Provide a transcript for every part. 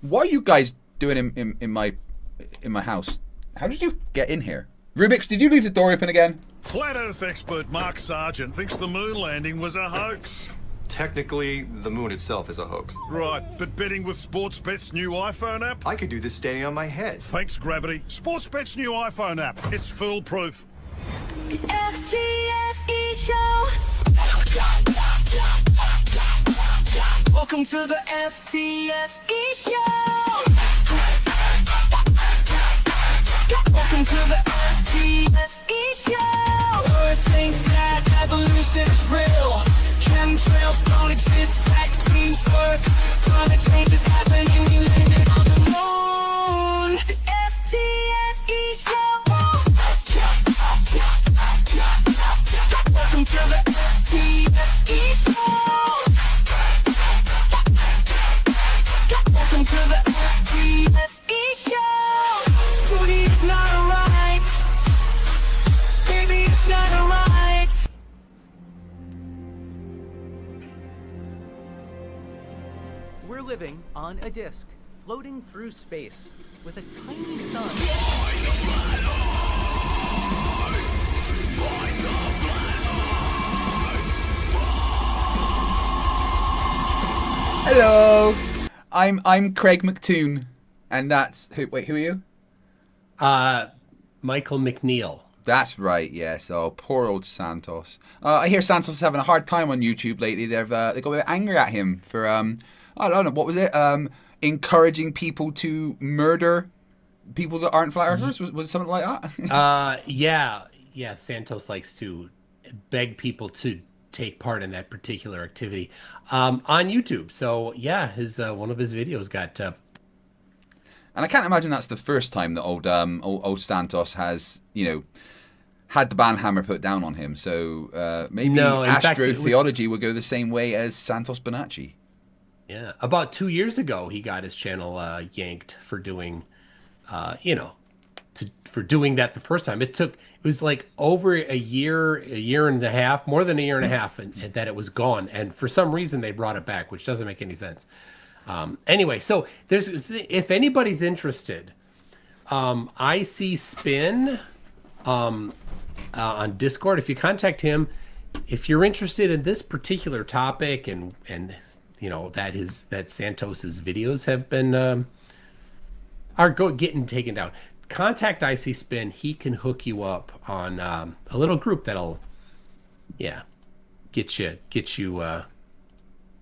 What are you guys doing in my house? How did you get in here? Rubiks, did you leave the door open again? Flat Earth expert Mark Sargent thinks the moon landing was a hoax. Technically, the moon itself is a hoax. Right, but betting with Sportsbet's new iPhone app? I could do this standing on my head. Thanks, Gravity. Sportsbet's new iPhone app. It's foolproof. The FTFE show. Welcome to the FTFE show. Welcome to the FTFE show. Earth thinks that evolution's real. Chemtrails don't exist, vaccines work. Climate change is happening, we landed on the moon. The FTFE show. Welcome to the FTFE show. Welcome to the FTFE show. Scooty, it's not alright. Baby, it's not alright. We're living on a disk, floating through space, with a tiny sun. Hello, I'm Craig McToon, and that's who. Wait, who are you? Michael McNeil. That's right. Yes. Oh, poor old Santos. I hear Santos is having a hard time on YouTube lately. They got a bit angry at him for I don't know, what was it? Encouraging people to murder people that aren't flat earthers. Was it something like that? Yeah. Santos likes to beg people to take part in that particular activity on YouTube. So yeah, his one of his videos got. And I can't imagine that's the first time that old Santos has, had the ban hammer put down on him. So maybe astrotheology would go the same way as Santos Bonacci. Yeah, about 2 years ago, he got his channel yanked for doing, for doing that the first time. It was like over a year and a half, more than a year and a half, and that it was gone. And for some reason, they brought it back, which doesn't make any sense. Anyway, so if anybody's interested, I see Spin on Discord. If you contact him, if you're interested in this particular topic and that Santos's videos have been getting taken down, contact IC Spin. He can hook you up on a little group that'll get you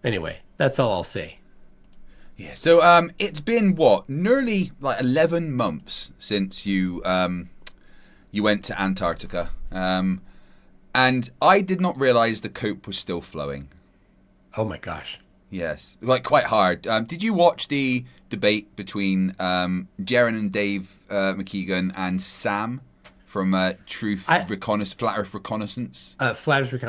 anyway, that's all I'll say. Yeah, so it's been nearly like 11 months since you went to Antarctica, and I did not realize the coke was still flowing. Oh my gosh! Yes, like quite hard. Did you watch the debate between Jaren and Dave McKeegan and Sam from Flat Earth Reconnaissance? Flat Earth Reconnaissance.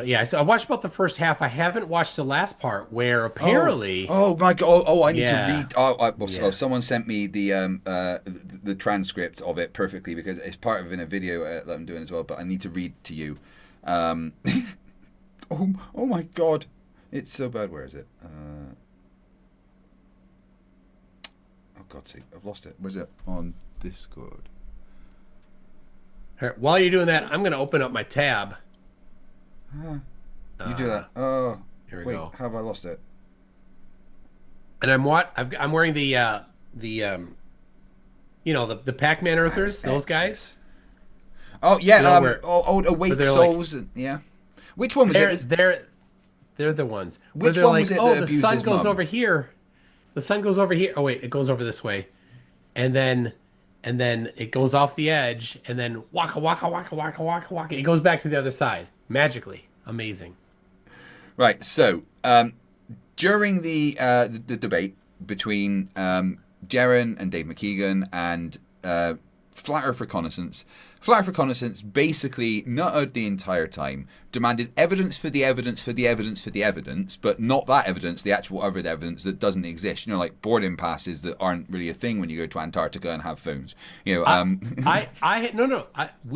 Yeah, so I watched about the first half. I haven't watched the last part where apparently. Oh my god! I need to read. Someone sent me the transcript of it perfectly because it's part of in a video that I'm doing as well. But I need to read to you. Oh my god! It's so bad. Where is it? Oh God's sake! I've lost it. Where's it? On Discord. All right, while you're doing that, I'm going to open up my tab. You do that. Oh, here we wait, go. how have I lost it? And I'm wearing the Pac-Man Earthers, those guys. Oh yeah, Awake Souls. Yeah. Which one was it? They're the ones. Which one was it that the abused sun his goes mum? over here. The sun goes over here. Oh wait, it goes over this way, and then it goes off the edge, and then waka waka waka waka waka waka. It goes back to the other side magically. Amazing. Right. So during the debate between Jaren and Dave McKeegan and Flat Earth Reconnaissance. Flat Earth Reconnaissance basically nutted the entire time, demanded evidence for the evidence for the evidence for the evidence, but not that evidence, the actual other evidence that doesn't exist. Like boarding passes that aren't really a thing when you go to Antarctica and have phones. We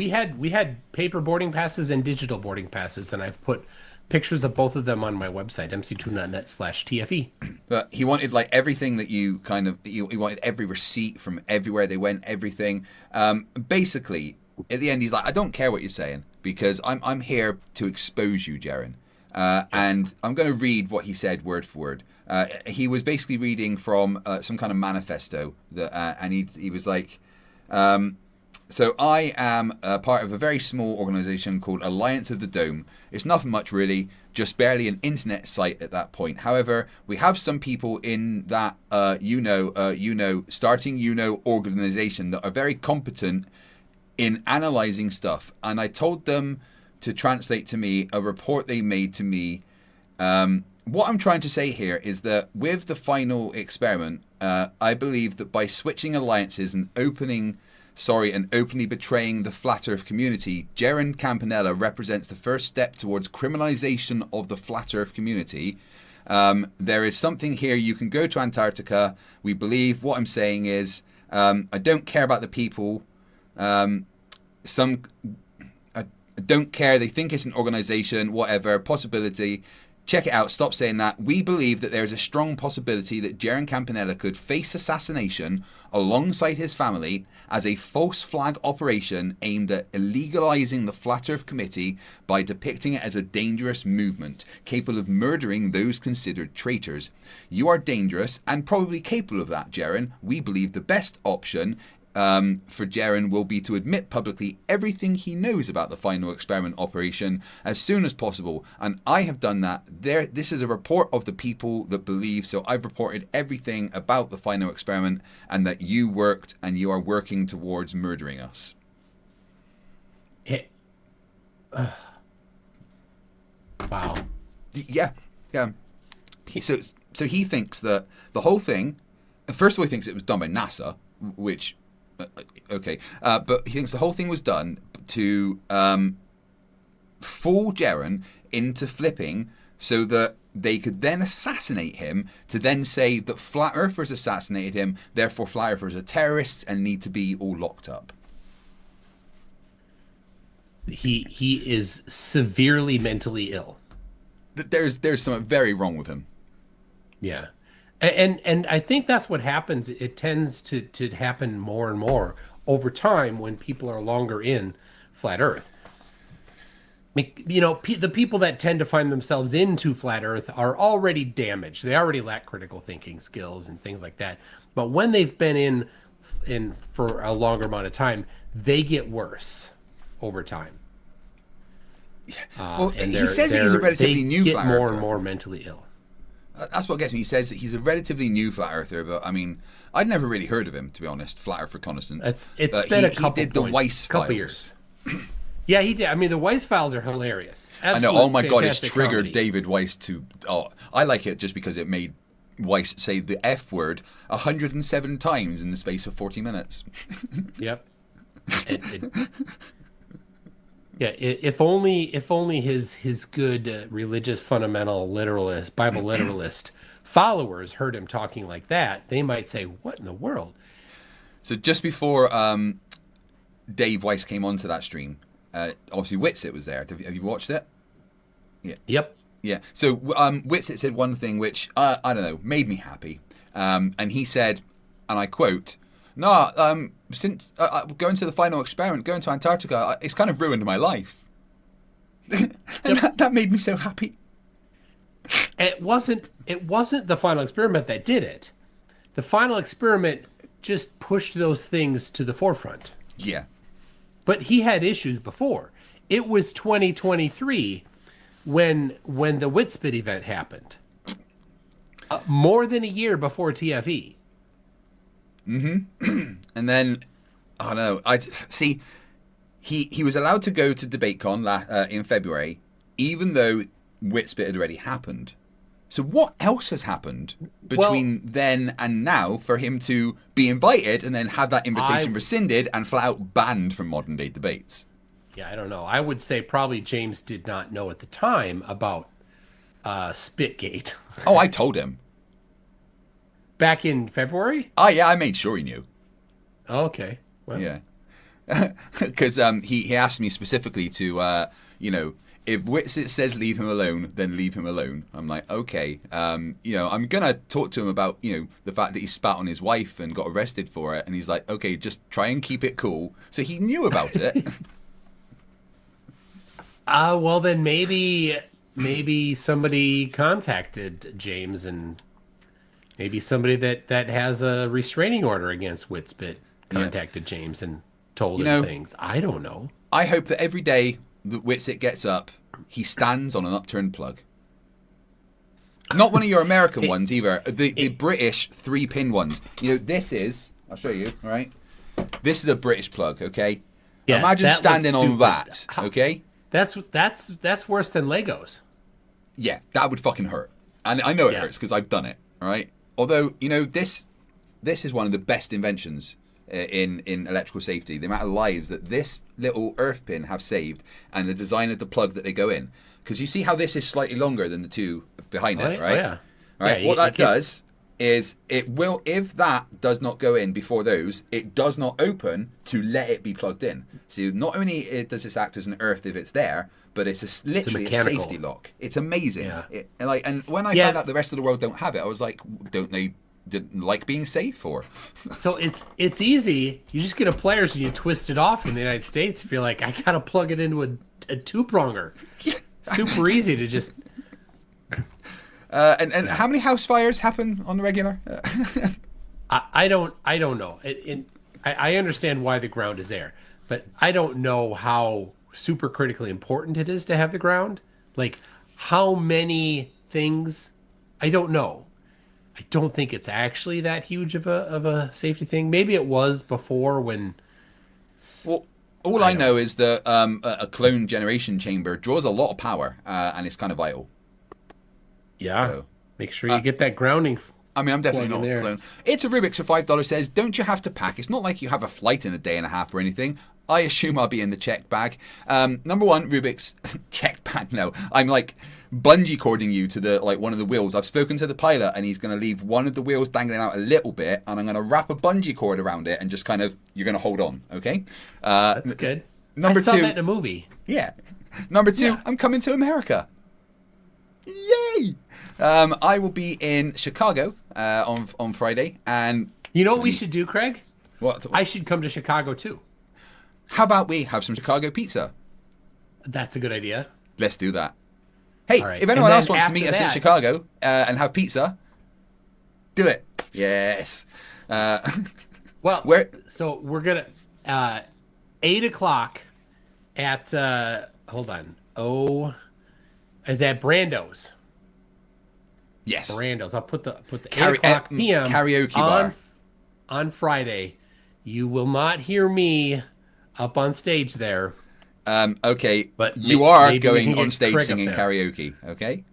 had paper boarding passes and digital boarding passes, and I've put pictures of both of them on my website, mc2.net/TFE. But he wanted like everything that you kind of he wanted every receipt from everywhere they went, everything. Basically, at the end, he's like, I don't care what you're saying because I'm here to expose you, Jaren. And I'm going to read what he said word for word. He was basically reading from some kind of manifesto that, and he was like, so I am part of a very small organization called Alliance of the Dome. It's nothing much really, just barely an internet site at that point. However, we have some people in that starting organization that are very competent in analyzing stuff. And I told them to translate to me a report they made to me. What I'm trying to say here is that with the final experiment, I believe that by switching alliances and openly betraying the Flat Earth community, Jaren Campanella represents the first step towards criminalization of the Flat Earth community. There is something here. You can go to Antarctica. We believe what I'm saying is, I don't care about the people. I don't care. They think it's an organization, whatever, possibility. Check it out. Stop saying that. We believe that there is a strong possibility that Jaren Campanella could face assassination alongside his family as a false flag operation aimed at illegalizing the Flat Earth Committee by depicting it as a dangerous movement capable of murdering those considered traitors. You are dangerous and probably capable of that, Jaren. We believe the best option for Jaren will be to admit publicly everything he knows about the final experiment operation as soon as possible. And I have done that. This is a report of the people that believe. So I've reported everything about the final experiment and that you worked and you are working towards murdering us. Wow. Yeah. So he thinks that the whole thing, first of all, he thinks it was done by NASA, which... okay, but he thinks the whole thing was done to fool Jaren into flipping so that they could then assassinate him to then say that Flat Earthers assassinated him, therefore Flat Earthers are terrorists and need to be all locked up. He is severely mentally ill. There's something very wrong with him. Yeah. And I think that's what happens. It tends to happen more and more over time when people are longer in Flat Earth. You know, the people that tend to find themselves into Flat Earth are already damaged. They already lack critical thinking skills and things like that. But when they've been in for a longer amount of time, they get worse over time. Well, he says he's a relatively new Flat Earther. They get more and more mentally ill. That's what gets me. He says that he's a relatively new Flat Earther, but I mean, I'd never really heard of him, to be honest. Flat Earth Reconnaissance. It's been a couple He did the Weiss couple Files. Years. Yeah, he did. I mean, the Weiss Files are hilarious. I know. Oh my God, it's Fantastic triggered comedy. David Weiss to. Oh, I like it just because it made Weiss say the F word 107 times in the space of 40 minutes. Yep. Yeah, if only his good religious fundamental literalist, Bible literalist followers heard him talking like that, they might say, "What in the world?" So just before Dave Weiss came onto that stream, obviously Whitsitt was there. Have you watched it? Yeah. Yep. Yeah. So Whitsitt said one thing which I don't know made me happy, and he said, and I quote. No, since going to the final experiment, going to Antarctica, it's kind of ruined my life. And that made me so happy. It wasn't the final experiment that did it. The final experiment just pushed those things to the forefront. Yeah. But he had issues before. It was 2023 when the Whitspit event happened. More than a year before TFE. Mm-hmm. And then, oh no, see. He was allowed to go to DebateCon in February, even though Whitspit had already happened. So what else has happened between then and now for him to be invited and then have that invitation rescinded and flat out banned from modern day debates? Yeah, I don't know. I would say probably James did not know at the time about Spitgate. Oh, I told him. Back in February? Oh, yeah, I made sure he knew. Oh, okay. Well. Yeah. Because he asked me specifically to, if Whitsitt says leave him alone, then leave him alone. I'm like, okay. You know, I'm going to talk to him about, you know, the fact that he spat on his wife and got arrested for it. And he's like, okay, just try and keep it cool. So he knew about it. Well, then maybe somebody contacted James, and maybe somebody that has a restraining order against Whitsitt contacted James and told him things. I don't know. I hope that every day that Whitsitt gets up, he stands on an upturned plug. Not one of your American ones either. The British 3-pin ones. You know, this is, I'll show you, all right? This is a British plug, okay? Yeah, imagine standing on that, okay? That's worse than Legos. Yeah, that would fucking hurt. And I know it hurts because I've done it, all right? Although, you know, this is one of the best inventions in electrical safety. The amount of lives that this little earth pin have saved, and the design of the plug that they go in. Because you see how this is slightly longer than the two behind it, right? Oh, yeah. Right. What that does is it will, if that does not go in before those, it does not open to let it be plugged in. So not only does this act as an earth if it's there, but it's literally a safety lock. It's amazing. Yeah. And when I found out the rest of the world don't have it, I was like, didn't like being safe or? So it's easy. You just get a pliers and you twist it off in the United States. If you're like, I gotta plug it into a two-pronger. Super easy to just. And how many house fires happen on the regular? I don't know. I understand why the ground is there, but I don't know how super critically important it is to have the ground. Like how many things, I don't know. I don't think it's actually that huge of a safety thing. Maybe it was before when. Well, all I know is that a clone generation chamber draws a lot of power, and it's kind of vital. Yeah. So, make sure you get that grounding. I mean, I'm definitely not a clone. It's a Rubiks for $5 says, don't you have to pack? It's not like you have a flight in a day and a half or anything. I assume I'll be in the checked bag. Number one, Rubiks, checked bag, no. I'm like bungee cording you to one of the wheels. I've spoken to the pilot and he's going to leave one of the wheels dangling out a little bit and I'm going to wrap a bungee cord around it and just kind of, you're going to hold on, okay? That's good. Number I saw two, that in a movie. Yeah. Number two, I'm coming to America. Yay! I will be in Chicago on Friday, and you know what we should do, Kreg? What? I should come to Chicago too. How about we have some Chicago pizza? That's a good idea. Let's do that. Hey, right. If anyone else wants to meet us in Chicago and have pizza, do it. Yes. Well, so we're gonna 8:00 at hold on. Is that Brando's? Yes. Brando's. I'll put the 8:00 p.m. karaoke bar on Friday. You will not hear me up on stage there. Okay, but you are going on stage Kreg singing karaoke, okay?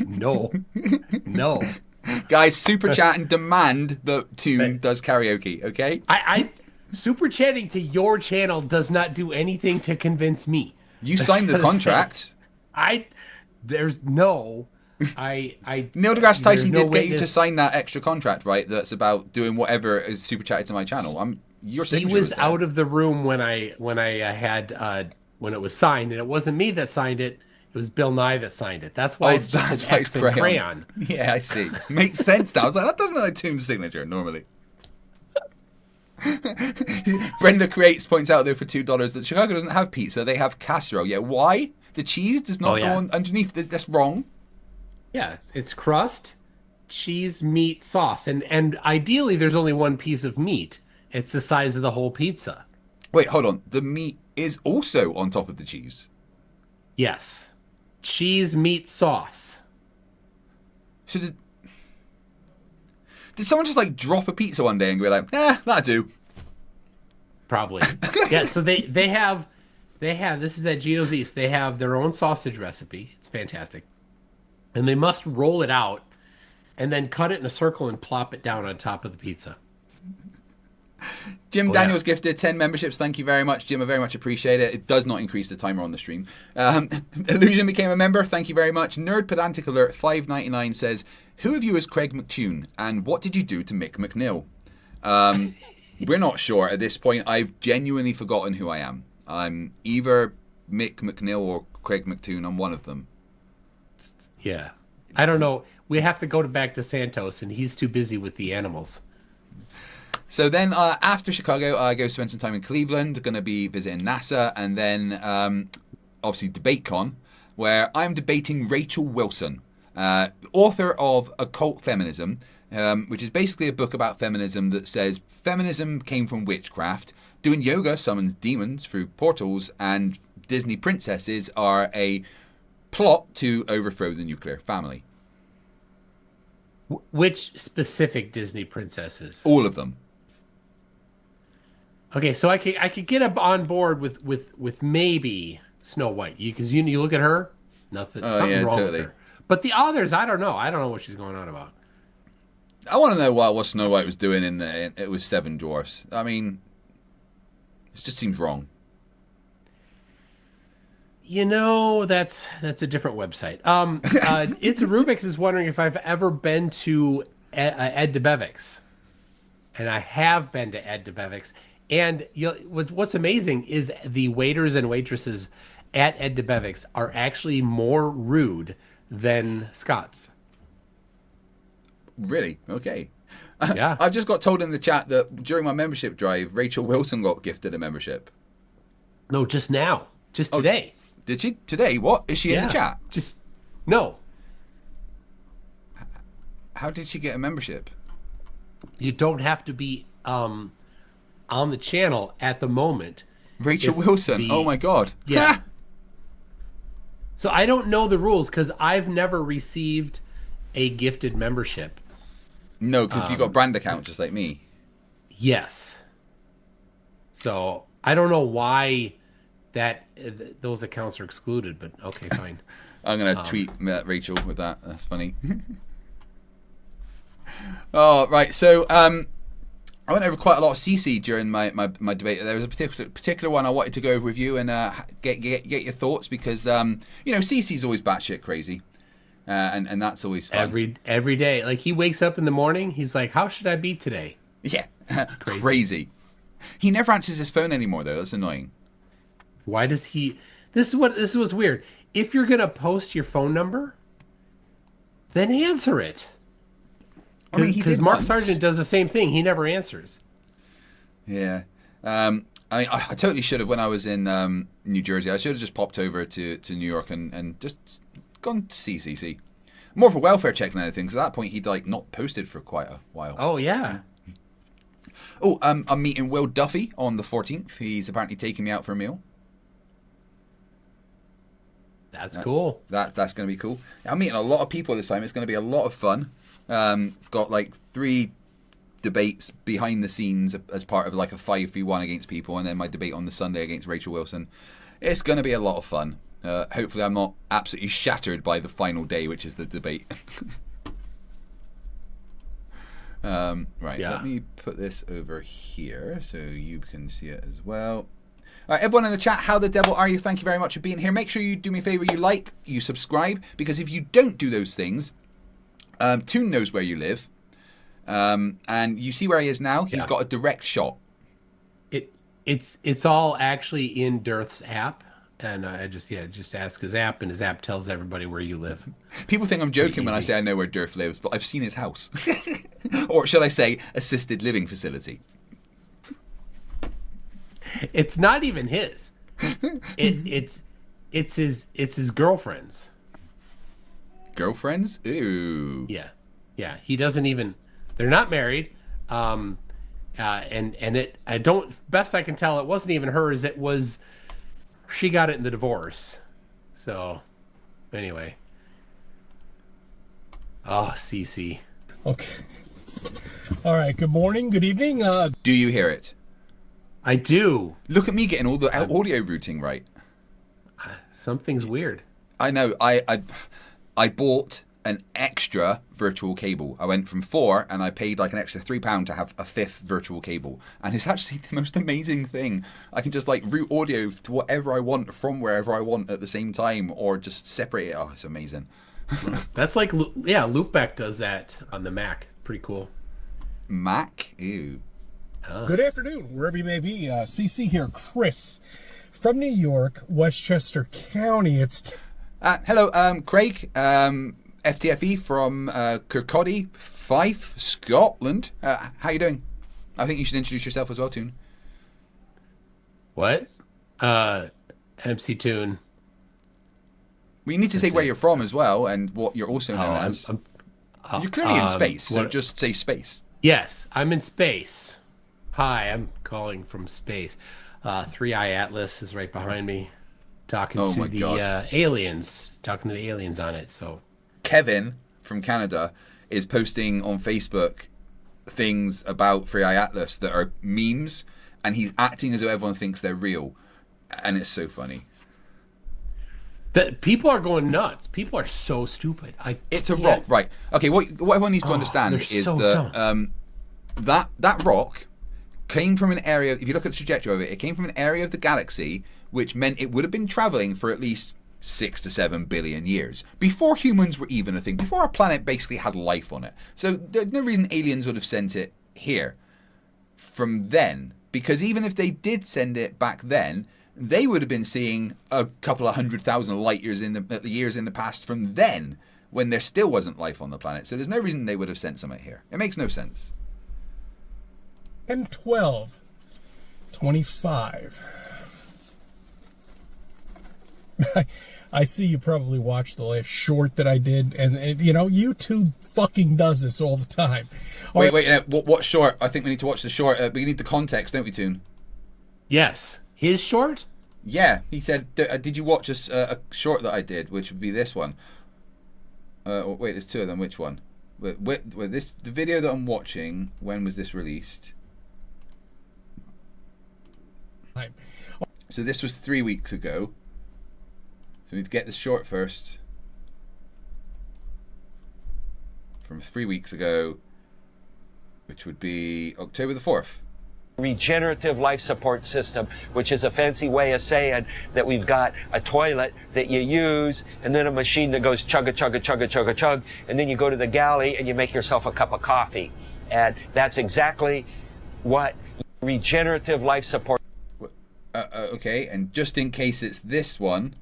No. Guys, super chat and demand that Toon does karaoke, okay? I super chatting to your channel does not do anything to convince me. You signed the contract. Neil deGrasse Tyson did get you to sign that extra contract, right? That's about doing whatever is super chatted to my channel. Your signature was out of the room when it was signed, and it wasn't me that signed it. It was Bill Nye that signed it. That's why it's just an X and crayon. Yeah, I see. Makes sense now. I was like, that doesn't look like Toon's signature normally. Brenda Creates points out though for $2 that Chicago doesn't have pizza; they have casserole. Yeah, why? The cheese does not go on underneath. That's wrong. Yeah, it's crust, cheese, meat, sauce, and ideally there's only one piece of meat. It's the size of the whole pizza. Wait, hold on. The meat is also on top of the cheese. Yes, cheese, meat, sauce. So did someone just like drop a pizza one day and go like, that'll do? Probably. Yeah. So they have. This is at Gino's East. They have their own sausage recipe. It's fantastic. And they must roll it out and then cut it in a circle and plop it down on top of the pizza. Jim Daniels gifted 10 memberships. Thank you very much, Jim. I very much appreciate it. It does not increase the timer on the stream. Illusion became a member. Thank you very much. Nerd Pedantic Alert 599 says, who of you is Kreg McTune and what did you do to Mick McNeil? We're not sure at this point. I've genuinely forgotten who I am. I'm either Mick McNeil or Craig McToon on one of them. Yeah. I don't know. We have to go back to Santos, and he's too busy with the animals. So then after Chicago, I go spend some time in Cleveland, going to be visiting NASA, and then obviously DebateCon, where I'm debating Rachel Wilson, author of Occult Feminism, which is basically a book about feminism that says feminism came from witchcraft, doing yoga summons demons through portals, and Disney princesses are a plot to overthrow the nuclear family. Which specific Disney princesses? All of them. Okay, so I could get up on board with maybe Snow White, because you look at her, nothing, something wrong with her. But the others, I don't know. I don't know what she's going on about. I want to know what Snow White was doing it was Seven Dwarfs. I mean, it just seems wrong. You know, that's a different website. It's Rubiks is wondering if I've ever been to Ed DeBevick's, and I have been to Ed DeBevick's. And what's amazing is the waiters and waitresses at Ed DeBevick's are actually more rude than Scott's. Really? Okay. Yeah. I've just got told in the chat that during my membership drive, Rachel Wilson got gifted a membership. No, just now. Just today. Did she? Today? What? Is she in the chat? No. How did she get a membership? You don't have to be on the channel at the moment. Rachel Wilson. Oh my God. Yeah. So I don't know the rules because I've never received a gifted membership. No, because you got a brand account just like me. Yes. So I don't know why those accounts are excluded, but okay, fine. I'm gonna tweet Rachel with that. That's funny. Oh, right. So I went over quite a lot of CC during my debate. There was a particular one I wanted to go over with you and get your thoughts because CC's always batshit crazy, and that's always fun. Every day. Like he wakes up in the morning, he's like, "How should I be today?" Yeah, crazy. He never answers his phone anymore though. That's annoying. Why does he? This is what's weird. If you're gonna post your phone number, then answer it. I mean, because Mark Sargent does the same thing. He never answers. Yeah. I totally should have when I was in New Jersey. I should have just popped over to New York and just gone to CCC. More of a welfare check than anything, because at that point he'd not posted for quite a while. Oh yeah. Oh, I'm meeting Will Duffy on the 14th. He's apparently taking me out for a meal. That's cool. That's going to be cool. I'm meeting a lot of people this time. It's going to be a lot of fun. Got 3 debates behind the scenes as part of a 5v1 against people, and then my debate on the Sunday against Rachel Wilson. It's going to be a lot of fun. Hopefully I'm not absolutely shattered by the final day, which is the debate. Right, Let me put this over here so you can see it as well. All right, everyone in the chat, how the devil are you? Thank you very much for being here. Make sure you do me a favor, you subscribe, because if you don't do those things, Toon knows where you live, and you see where he is now. He's got a direct shot. It's all actually in Dirth's app, and I just ask his app, and his app tells everybody where you live. People think I'm joking when I say I know where Dirth lives, but I've seen his house, or should I say, assisted living facility. It's not even his. It's his girlfriend's. Girlfriends? Ooh. Yeah. He doesn't even. They're not married. And it. I don't. Best I can tell, it wasn't even hers. It was. She got it in the divorce. So, anyway. Oh, CC. Okay. All right. Good morning. Good evening. Do you hear it? I do. Look at me getting all the audio routing right. Something's weird. I know. I bought an extra virtual cable. I went from 4 and I paid an extra £3 to have a 5th virtual cable. And it's actually the most amazing thing. I can just route audio to whatever I want from wherever I want at the same time, or just separate it. Oh, it's amazing. That's Loopback does that on the Mac. Pretty cool. Mac? Ew. Good afternoon, wherever you may be. CC here, Chris from New York, Westchester County. It's Hello, Kreg, FTFE from Kirkcaldy, Fife, Scotland. How you doing? I think you should introduce yourself as well, Toon. What? MC Toon. We need to say where you're from as well, and what you're also known as. You're clearly in space, so just say space. Yes, I'm in space. Hi, I'm calling from space. 3i Atlas is right behind me, talking to the aliens, talking to the aliens on it. So Kevin from Canada is posting on Facebook things about 3i Atlas that are memes, and he's acting as though everyone thinks they're real, and it's so funny. That people are going nuts. People are so stupid. It's a rock, right? Okay, what everyone needs to understand is that that rock came from an area. If you look at the trajectory of it, it came from an area of the galaxy, which meant it would have been traveling for at least 6 to 7 billion years before humans were even a thing. Before our planet basically had life on it. So there's no reason aliens would have sent it here from then, because even if they did send it back then, they would have been seeing a couple of 100,000 light years in the past from then, when there still wasn't life on the planet. So there's no reason they would have sent something here. It makes no sense. and 12:25. I see you probably watched the last short that I did, and you know, YouTube fucking does this all the time. Wait, what short? I think we need to watch the short. We need the context, don't we, Toon? yes, his short. Yeah, he said, did you watch a short that I did, which would be this one? Wait, there's two of them. Which one? The video that I'm watching, when was this released? So this was 3 weeks ago. So we need to get the short first. From 3 weeks ago, which would be October the 4th. Regenerative life support system, which is a fancy way of saying that we've got a toilet that you use and then a machine that goes chugga chugga chugga chugga chug, and then you go to the galley and you make yourself a cup of coffee. And that's exactly what regenerative life support. Okay, and just in case it's this one.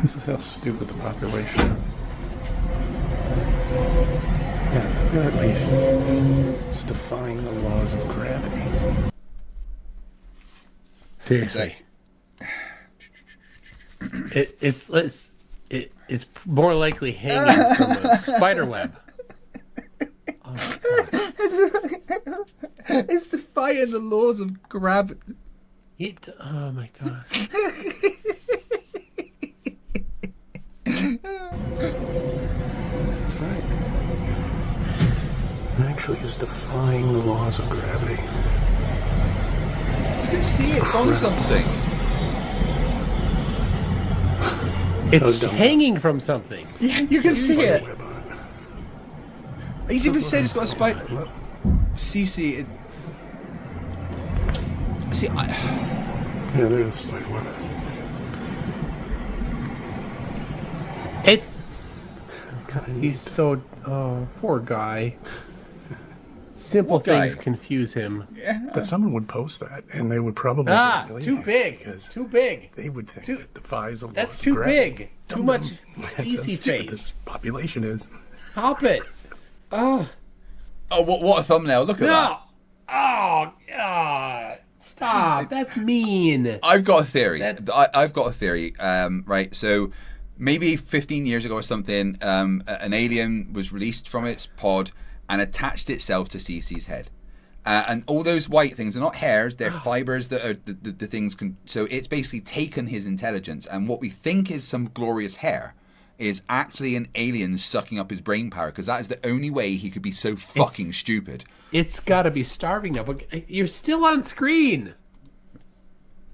This is how stupid the population is. Yeah, at least it's defying the laws of gravity. Seriously, it's more likely hanging from a spider web. Oh my God. It's defying the laws of gravity. Oh my God. That's right. Actually, it's defying the laws of gravity. You can see it's on something. It's hanging from something. Yeah, you can see it. He's even said it's got a spider. CC, it... See, Yeah, there's a spider web. He's so... Oh, poor guy. Simple things confuse him. Yeah. But someone would post that, and they would probably too big. Too big. They would think it defies the laws That's of too gravity. big. Too much CC face. This population is. Stop it. Oh, what a thumbnail! Look at that. Oh, God. Stop. That's mean. I've got a theory. I've got a theory. Right. So maybe 15 years ago or something, an alien was released from its pod and attached itself to CC's head. And all those white things are not hairs; they're fibers that are the things. So it's basically taken his intelligence, and what we think is some glorious hair is actually an alien sucking up his brain power, because that is the only way he could be so fucking stupid. It's got to be starving now, but you're still on screen.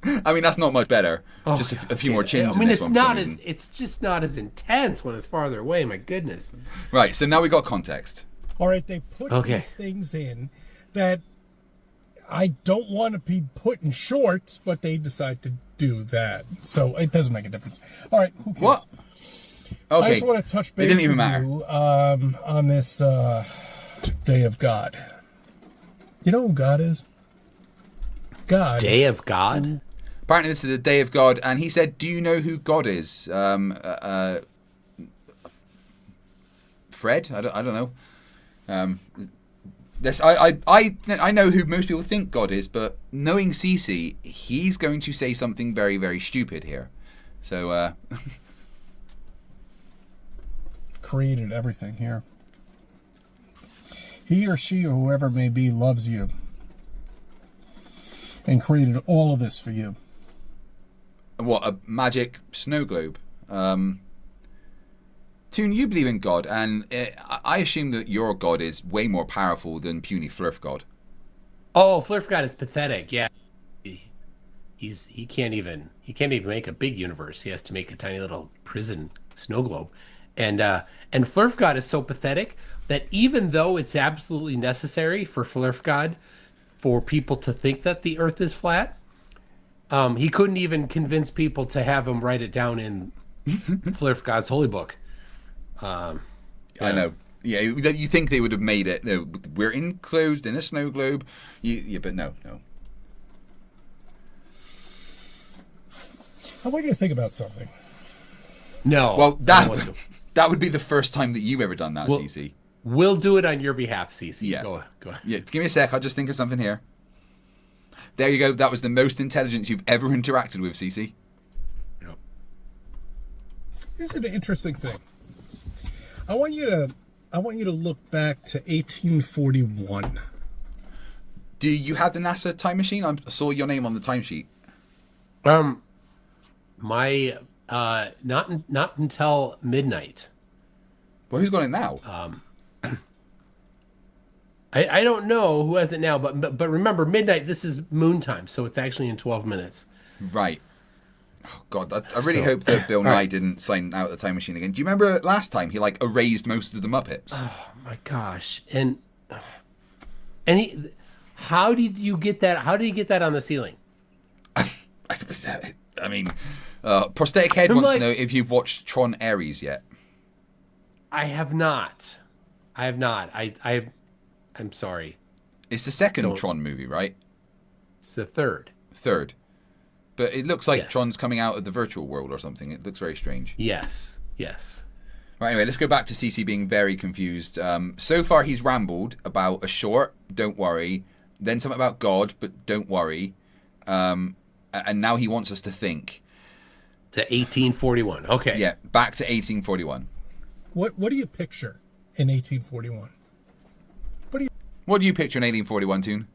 I mean, that's not much better. Just a few more chins. I mean, in it's this one not for some as reason. it's just not as intense when it's farther away. My goodness. Right. So now we got context. All right, they put these things in that I don't want to be put in shorts, but they decide to do that. So it doesn't make a difference. All right, who cares? What? Okay. I just want to touch base It didn't even with matter. you on this Day of God. You know who God is? God. Day of God? Apparently this is the day of God, and he said, do you know who God is? Fred? I don't know. This I know who most people think God is, but knowing Cece, he's going to say something very, very stupid here. So Created everything here. He or she or whoever may be loves you and created all of this for you. what, a magic snow globe? Toon, you believe in God, and I assume that your God is way more powerful than puny Flerf God. Oh, Flerf God is pathetic. Yeah, he can't even make a big universe. He has to make a tiny little prison snow globe, and Flerf God is so pathetic that even though it's absolutely necessary for Flerf God for people to think that the Earth is flat, he couldn't even convince people to have him write it down in Flerf God's holy book. I know. Yeah, you think they would have made it. No, we're enclosed in a snow globe. But no. I want you to think about something. No. Well, that would be the first time that you've ever done that, CC. We'll do it on your behalf, CC. Yeah. Go ahead. Yeah, give me a sec. I'll just think of something here. There you go. That was the most intelligence you've ever interacted with, CC. Yep. This is an interesting thing. I want you to look back to 1841. Do you have the NASA time machine? I saw your name on the timesheet. My not until midnight. Well, who's got it now? I don't know who has it now, but remember, midnight, this is moon time, so it's actually in 12 minutes. Right. Oh, God, I really hope that Bill Nye didn't sign out the time machine again. Do you remember last time he, erased most of the Muppets? Oh, my gosh. And he... How did you get that? How did he get that on the ceiling? I mean, Prosthetic Head wants to know if you've watched Tron Ares yet. I have not. I'm sorry. It's the second Tron movie, right? It's the third. Third. But it looks like Tron's coming out of the virtual world or something. It looks very strange. Yes. Right, anyway, let's go back to CC being very confused. So far, he's rambled about a short, don't worry. Then something about God, but don't worry. And now he wants us to think. To 1841. Okay. Yeah, back to 1841. What do you picture in 1841? What do you picture in 1841, Toon?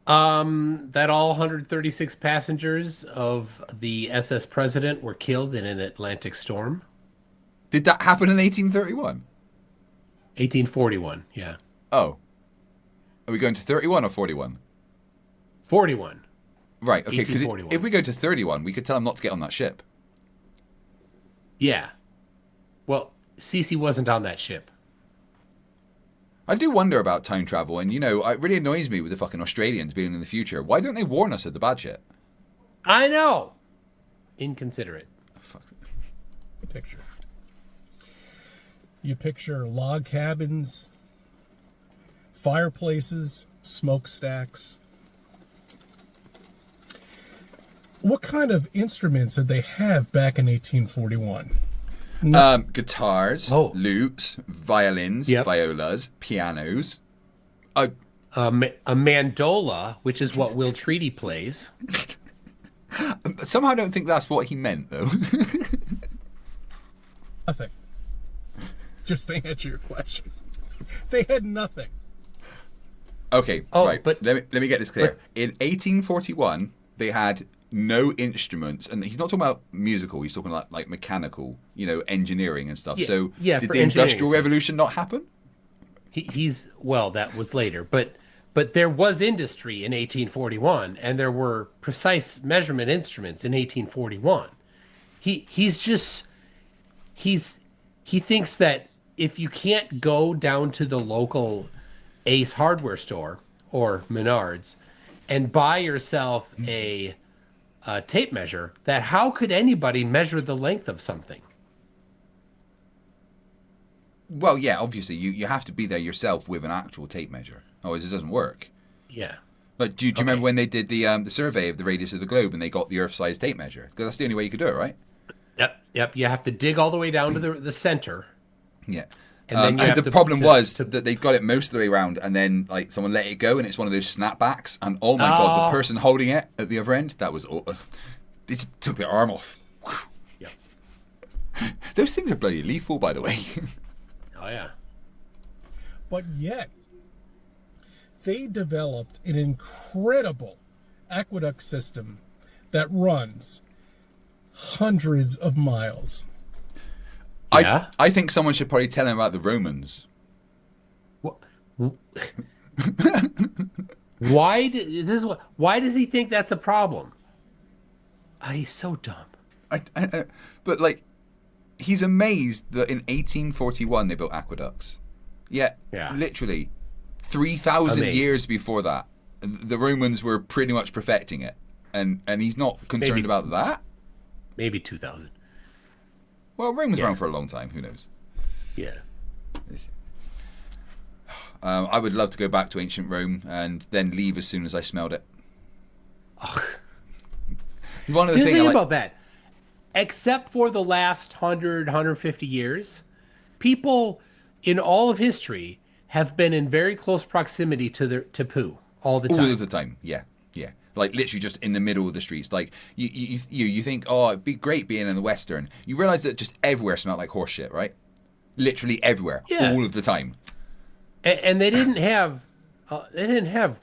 That all 136 passengers of the SS President were killed in an Atlantic storm. Did that happen in 1831? 1841, yeah. Oh. Are we going to 31 or 41? 41. Right, okay, because 1841. if we go to 31, we could tell him not to get on that ship. Yeah. Well, Cece wasn't on that ship. I do wonder about time travel, and, it really annoys me with the fucking Australians being in the future. Why don't they warn us of the bad shit? I know. Inconsiderate. Fuck. Picture. You picture log cabins, fireplaces, smokestacks. What kind of instruments did they have back in 1841? Guitars, lutes, violins, violas, pianos. A mandola, which is what Will Treaty plays. Somehow I don't think that's what he meant, though. Nothing. Just to answer your question. They had nothing. Okay, right. But let me get this clear. In 1841, they had no instruments, and he's not talking about musical. He's talking like mechanical, engineering and stuff. Did the Industrial Revolution not happen? That was later, but there was industry in 1841, and there were precise measurement instruments in 1841. He thinks that if you can't go down to the local Ace hardware store or Menards and buy yourself a tape measure, that how could anybody measure the length of something? Well, yeah, obviously you have to be there yourself with an actual tape measure, otherwise it doesn't work. Yeah. But do you remember when they did the survey of the radius of the globe and they got the Earth-sized tape measure? Because that's the only way you could do it, right? Yep. You have to dig all the way down to the center. Yeah. And then you have the problem was that they got it most of the way around, and then like someone let it go, and it's one of those snapbacks. And oh my god, the person holding it at the other end, that was they just took their arm off. Yeah. Those things are bloody lethal, by the way. Oh yeah. But yet, they developed an incredible aqueduct system that runs hundreds of miles. Yeah? I think someone should probably tell him about the Romans. Why does he think that's a problem? He's so dumb. But like, he's amazed that in 1841 they built aqueducts. Yeah. Literally 3,000 years before that, the Romans were pretty much perfecting it, and he's not concerned about that. Maybe 2,000. Well, Rome was around for a long time. Who knows? Yeah. I would love to go back to ancient Rome and then leave as soon as I smelled it. One of the things about that, except for the last 100, 150 years, people in all of history have been in very close proximity to poo all the time. All of the time, yeah. Like literally just in the middle of the streets. Like you think, oh, it'd be great being in the Western. You realize that just everywhere smelled like horse shit, right? Literally everywhere, all of the time. And they didn't have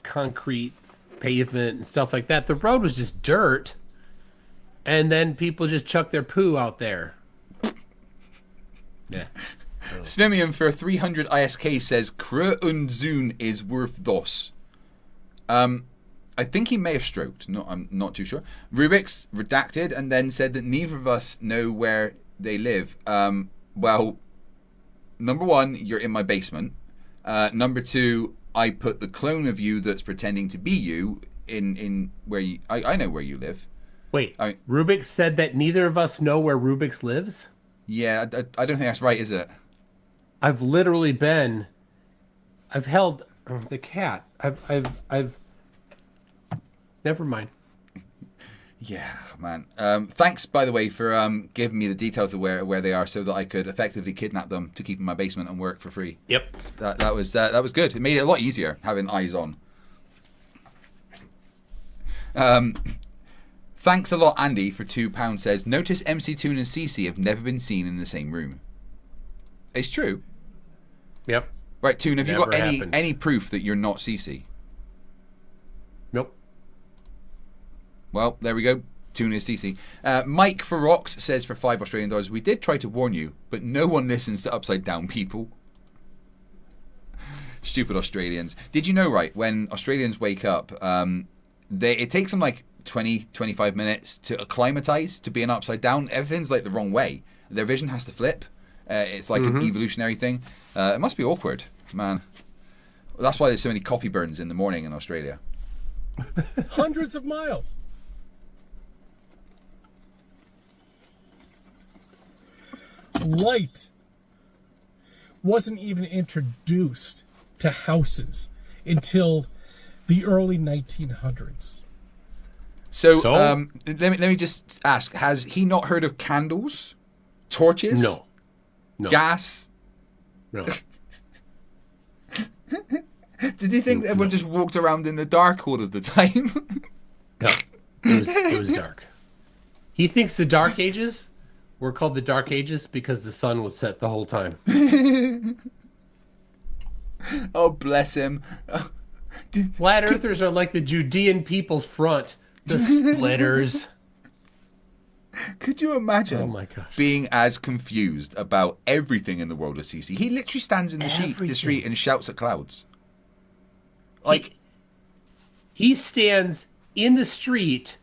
concrete pavement and stuff like that. The road was just dirt, and then people just chuck their poo out there. Yeah. Svimian for 300 ISK says Kre Unzun is worth dos. I think he may have stroked. I'm not too sure. Rubiks redacted and then said that neither of us know where they live. Well, number one, you're in my basement. Number two, I put the clone of you that's pretending to be you in where you. I know where you live. Wait, Rubiks said that neither of us know where Rubiks lives? Yeah, I don't think that's right, is it? I've literally been. I've held the cat. I've. Never mind. Yeah, man. Thanks, by the way, for giving me the details of where they are, so that I could effectively kidnap them to keep in my basement and work for free. Yep. That was good. It made it a lot easier having eyes on. Thanks a lot, Andy, for £2. Says, notice MC Toon and CC have never been seen in the same room. It's true. Yep. Right, Toon, have Never you got happened. any proof that you're not CC? Nope. Well, there we go. Toon is CC. Mike for Rocks says for $5 we did try to warn you, but no one listens to upside down people. Stupid Australians. Did you know, right, when Australians wake up, it takes them like 20-25 minutes to acclimatize to being upside down. Everything's like the wrong way. Their vision has to flip. It's like an evolutionary thing. It must be awkward, man. That's why there's so many coffee burns in the morning in Australia. Hundreds of miles. Light wasn't even introduced to houses until the early 1900s. So? Let me just ask: has he not heard of candles, torches, No. gas? No. Did he think everyone just walked around in the dark all of the time? No. It was dark. He thinks the Dark Ages were called the Dark Ages because the sun was set the whole time. Oh, bless him. Flat Earthers are like the Judean People's Front, the splitters. Could you imagine Oh my gosh. being as confused about everything in the world as CC? He literally stands in the street and shouts at clouds. Like, he stands in the street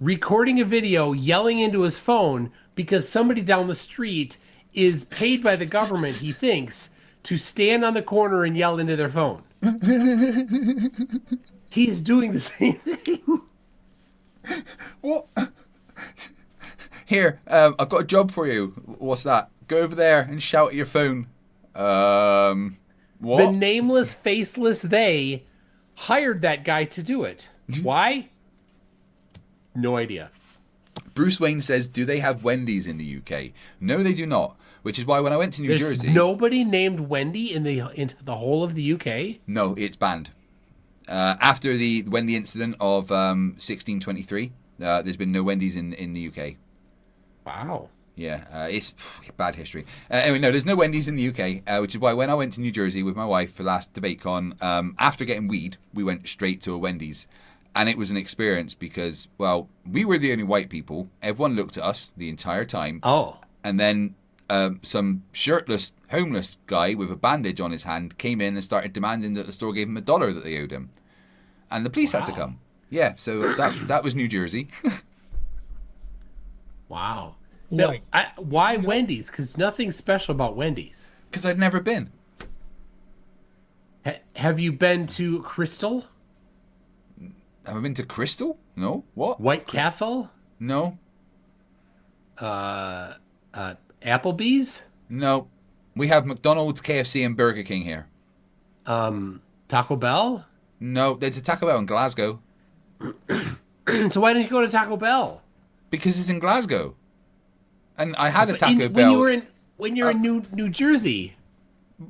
recording a video, yelling into his phone because somebody down the street is paid by the government, he thinks, to stand on the corner and yell into their phone. He's doing the same thing. what? Here, I've got a job for you. What's that? Go over there and shout at your phone. What? The nameless, faceless they hired that guy to do it. Why? No idea. Bruce Wayne says, do they have Wendy's in the UK? No, they do not. Which is why when I went to New There's Jersey... nobody named Wendy in the whole of the UK? No, it's banned. After the Wendy incident of 1623, there's been no Wendy's in the UK. Wow. Yeah, it's bad history. Anyway, no, there's no Wendy's in the UK, which is why when I went to New Jersey with my wife for last DebateCon, after getting weed, we went straight to a Wendy's. And it was an experience because, well, we were the only white people. Everyone looked at us the entire time. Oh. And then some shirtless, homeless guy with a bandage on his hand came in and started demanding that the store give him $1 that they owed him. And the police had to come. Yeah, so that was New Jersey. Wow. No, why Wendy's? Because nothing special about Wendy's. Because I'd never been. Have you been to Crystal? Have I been to Crystal? No. What? White Castle? No. Applebee's? No. We have McDonald's, KFC, and Burger King here. Taco Bell? No, there's a Taco Bell in Glasgow. So why didn't you go to Taco Bell? Because it's in Glasgow. And I had a Taco Bell. When you're in New Jersey.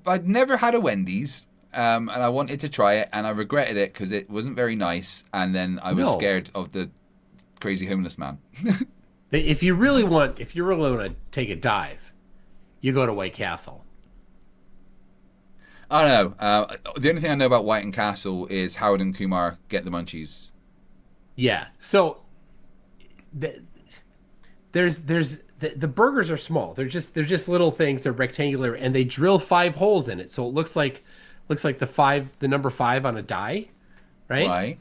I'd never had a Wendy's. And I wanted to try it, and I regretted it because it wasn't very nice. And then I was scared of the crazy homeless man. If you really want to take a dive, you go to White Castle. I don't know. The only thing I know about White and Castle is Howard and Kumar get the munchies. Yeah. So the burgers are small. They're just little things. They're rectangular, and they drill 5 holes in it, so it looks like the number 5 on a die, right?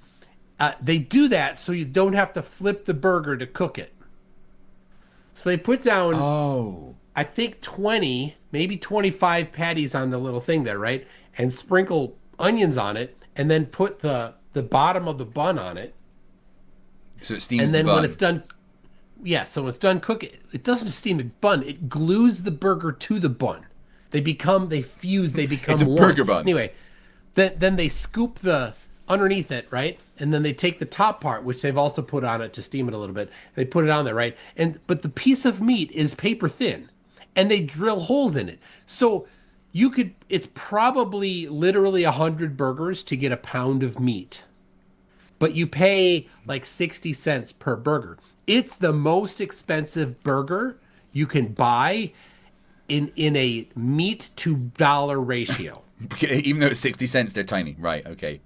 Right. They do that so you don't have to flip the burger to cook it. So they put down, I think 20, maybe 25 patties on the little thing there, right? And sprinkle onions on it, and then put the bottom of the bun on it. So it steams and then the bun. when it's done, so when it's done cooking, it doesn't steam the bun. It glues the burger to the bun. They fuse, they become it's a warm. burger bun. Anyway, then they scoop the underneath it, right? And then they take the top part, which they've also put on it to steam it a little bit. They put it on there, right? But the piece of meat is paper thin, and they drill holes in it. So it's probably literally 100 burgers to get a pound of meat. But you pay like 60 cents per burger. It's the most expensive burger you can buy in a meat to dollar ratio. Even though it's 60 cents, they're tiny. Right, okay.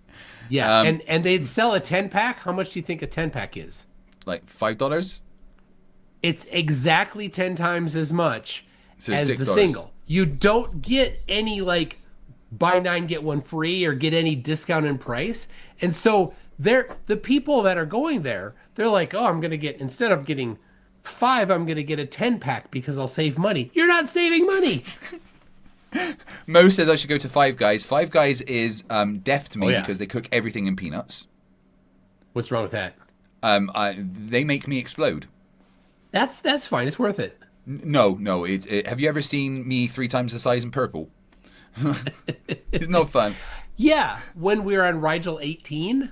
Yeah, and they'd sell a 10-pack. How much do you think a 10-pack is? Like $5? It's exactly 10 times as much as $6. the single. You don't get any like buy 9 get 1 free or get any discount in price. And so the people that are going there, they're like, oh, I'm going to get, instead of getting 5, I'm going to get a 10-pack because I'll save money. You're not saving money. Mo says I should go to Five Guys. Five Guys is deaf to me because they cook everything in peanuts. What's wrong with that? They make me explode. That's fine. It's worth it. No. Have you ever seen me 3 times the size in purple? It's no fun. Yeah, when we were on Rigel 18.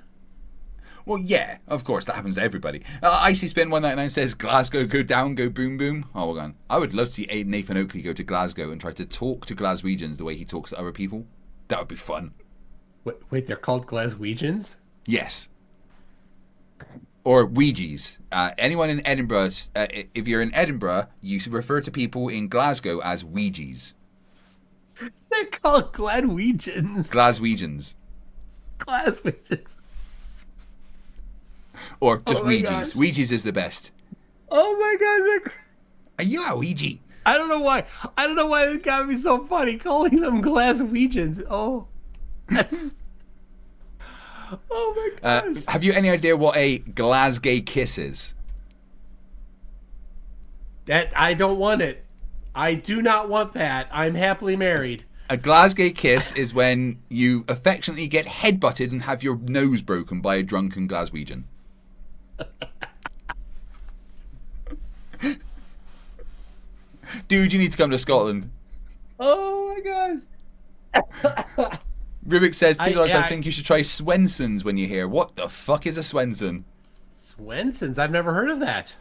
Well, yeah, of course, that happens to everybody. Icy Spin 199 says, Glasgow, go down, go boom boom. Oh, well done. I would love to see Nathan Oakley go to Glasgow and try to talk to Glaswegians the way he talks to other people. That would be fun. Wait, they're called Glaswegians? Yes. Or Ouija's. Anyone in Edinburgh, if you're in Edinburgh, you refer to people in Glasgow as Ouija's. They're called Glaswegians. Glaswegians. Glaswegians. Or just Ouija's. Ouija's is the best. Oh my god. Are you a Ouija? I don't know why it got me so funny calling them Glaswegians. Oh. That's... Oh my gosh. Have you any idea what a Glasgow kiss is? That I don't want it. I do not want that. I'm happily married. A Glasgow kiss is when you affectionately get headbutted and have your nose broken by a drunken Glaswegian. Dude, you need to come to Scotland. Oh my gosh. Rubik says $2. I I- think you should try Swenson's when you're here. What the fuck is a Swenson? Swenson's. I've never heard of that.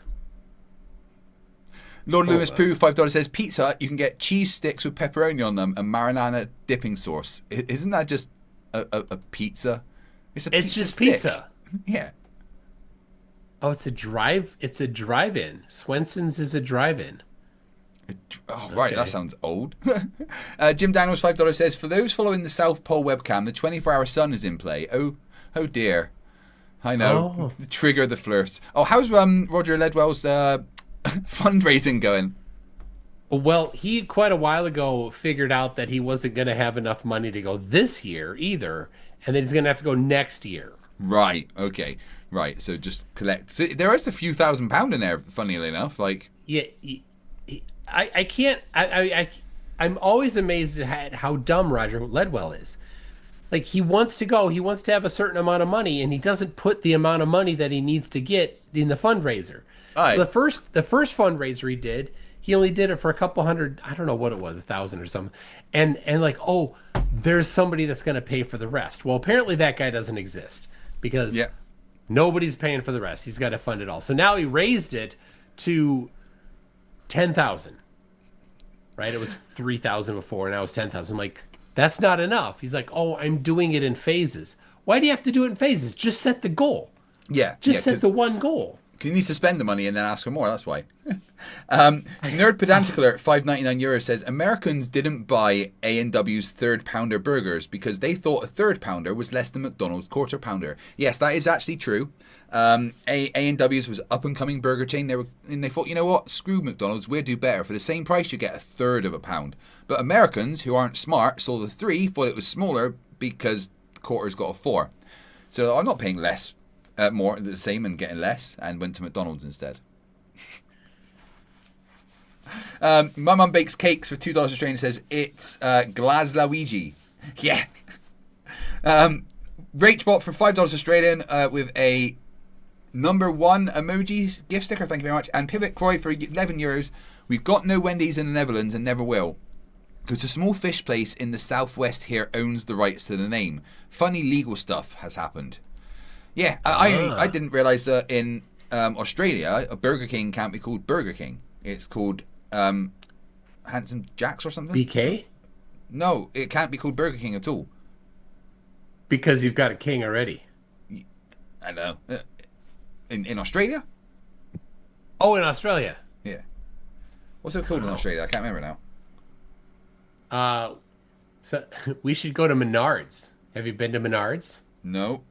Lord Loomis Pooh, $5 says Pizza Hut, you can get cheese sticks with pepperoni on them and marinara dipping sauce. Isn't that just a pizza? It's just stick. pizza. Yeah. Oh, it's a drive-in. Swenson's is a drive-in. Oh, right, that sounds old. Jim Daniels, $5 says, for those following the South Pole webcam, the 24-hour sun is in play. Oh dear. I know. Trigger the Flerfs. Oh, how's Roger Ledwell's fundraising going? Well, he quite a while ago figured out that he wasn't going to have enough money to go this year either, and then he's going to have to go next year. Right. Okay. Right. So just collect. So there is a few £1,000 in there. Funnily enough, like Yeah, I can't. I'm always amazed at how dumb Roger Ledwell is. Like, he wants to go, he wants to have a certain amount of money, and he doesn't put the amount of money that he needs to get in the fundraiser. Aye. So the first fundraiser he did, he only did it for a couple hundred, I don't know what it was, 1,000 or something. And like, oh, there's somebody that's going to pay for the rest. Well, apparently that guy doesn't exist because nobody's paying for the rest. He's got to fund it all. So now he raised it to 10,000. Right? It was 3,000 before, now it's 10,000. I'm like, that's not enough. He's like, oh, I'm doing it in phases. Why do you have to do it in phases? Just set the goal. Yeah. Just set the one goal. He needs to spend the money and then ask for more. That's why. Nerd Pedanticular at €5.99 says Americans didn't buy A&W's third pounder burgers because they thought a third pounder was less than McDonald's quarter pounder. Yes, that is actually true. A&W's was up and coming burger chain. They thought, you know what? Screw McDonald's. We'll do better. For the same price, you get a third of a pound. But Americans who aren't smart saw the 3, thought it was smaller because the quarter's got a 4. So I'm not paying less. More the same and getting less, and went to McDonald's instead. My mum bakes cakes for $2 Australian. Says it's Glaswegian. Yeah. Rachbot for $5 Australian with a number 1 emoji gift sticker. Thank you very much. And Pivot Croy for €11. We've got no Wendy's in the Netherlands and never will, because a small fish place in the southwest here owns the rights to the name. Funny legal stuff has happened. Yeah, I didn't realise that in Australia, a Burger King can't be called Burger King. It's called Handsome Jacks or something. BK? No, it can't be called Burger King at all. Because you've got a king already. I don't know. In Australia? Oh, in Australia. Yeah. What's it called in Australia? I can't remember now. So we should go to Menards. Have you been to Menards? No.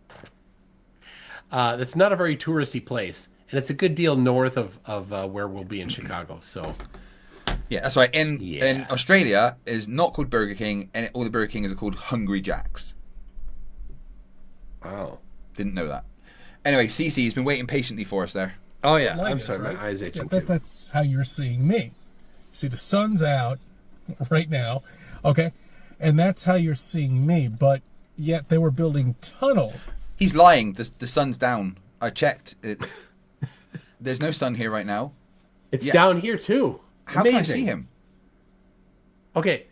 That's not a very touristy place, and it's a good deal north of where we'll be in Chicago. So, yeah, that's right. In Australia, is not called Burger King, and all the Burger Kings are called Hungry Jacks. Wow, didn't know that. Anyway, Cece's been waiting patiently for us there. Oh yeah, I'm Linus, sorry, right? my eyes itching Yeah, too. that's how you're seeing me. See, the sun's out right now, okay, and that's how you're seeing me. But yet they were building tunnels. He's lying. The sun's down. I checked. There's no sun here right now. It's down here too. How Amazing. can I see him? Okay,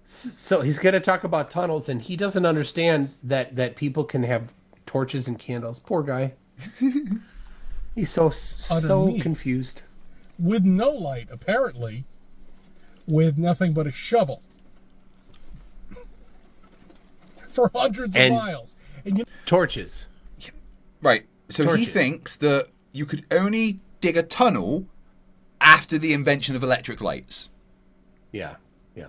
so he's going to talk about tunnels, and he doesn't understand that people can have torches and candles. Poor guy. He's so Underneath. confused. With no light, apparently, with nothing but a shovel for hundreds of miles. And torches. Right. So Torches. he thinks that you could only dig a tunnel after the invention of electric lights. Yeah. Yeah.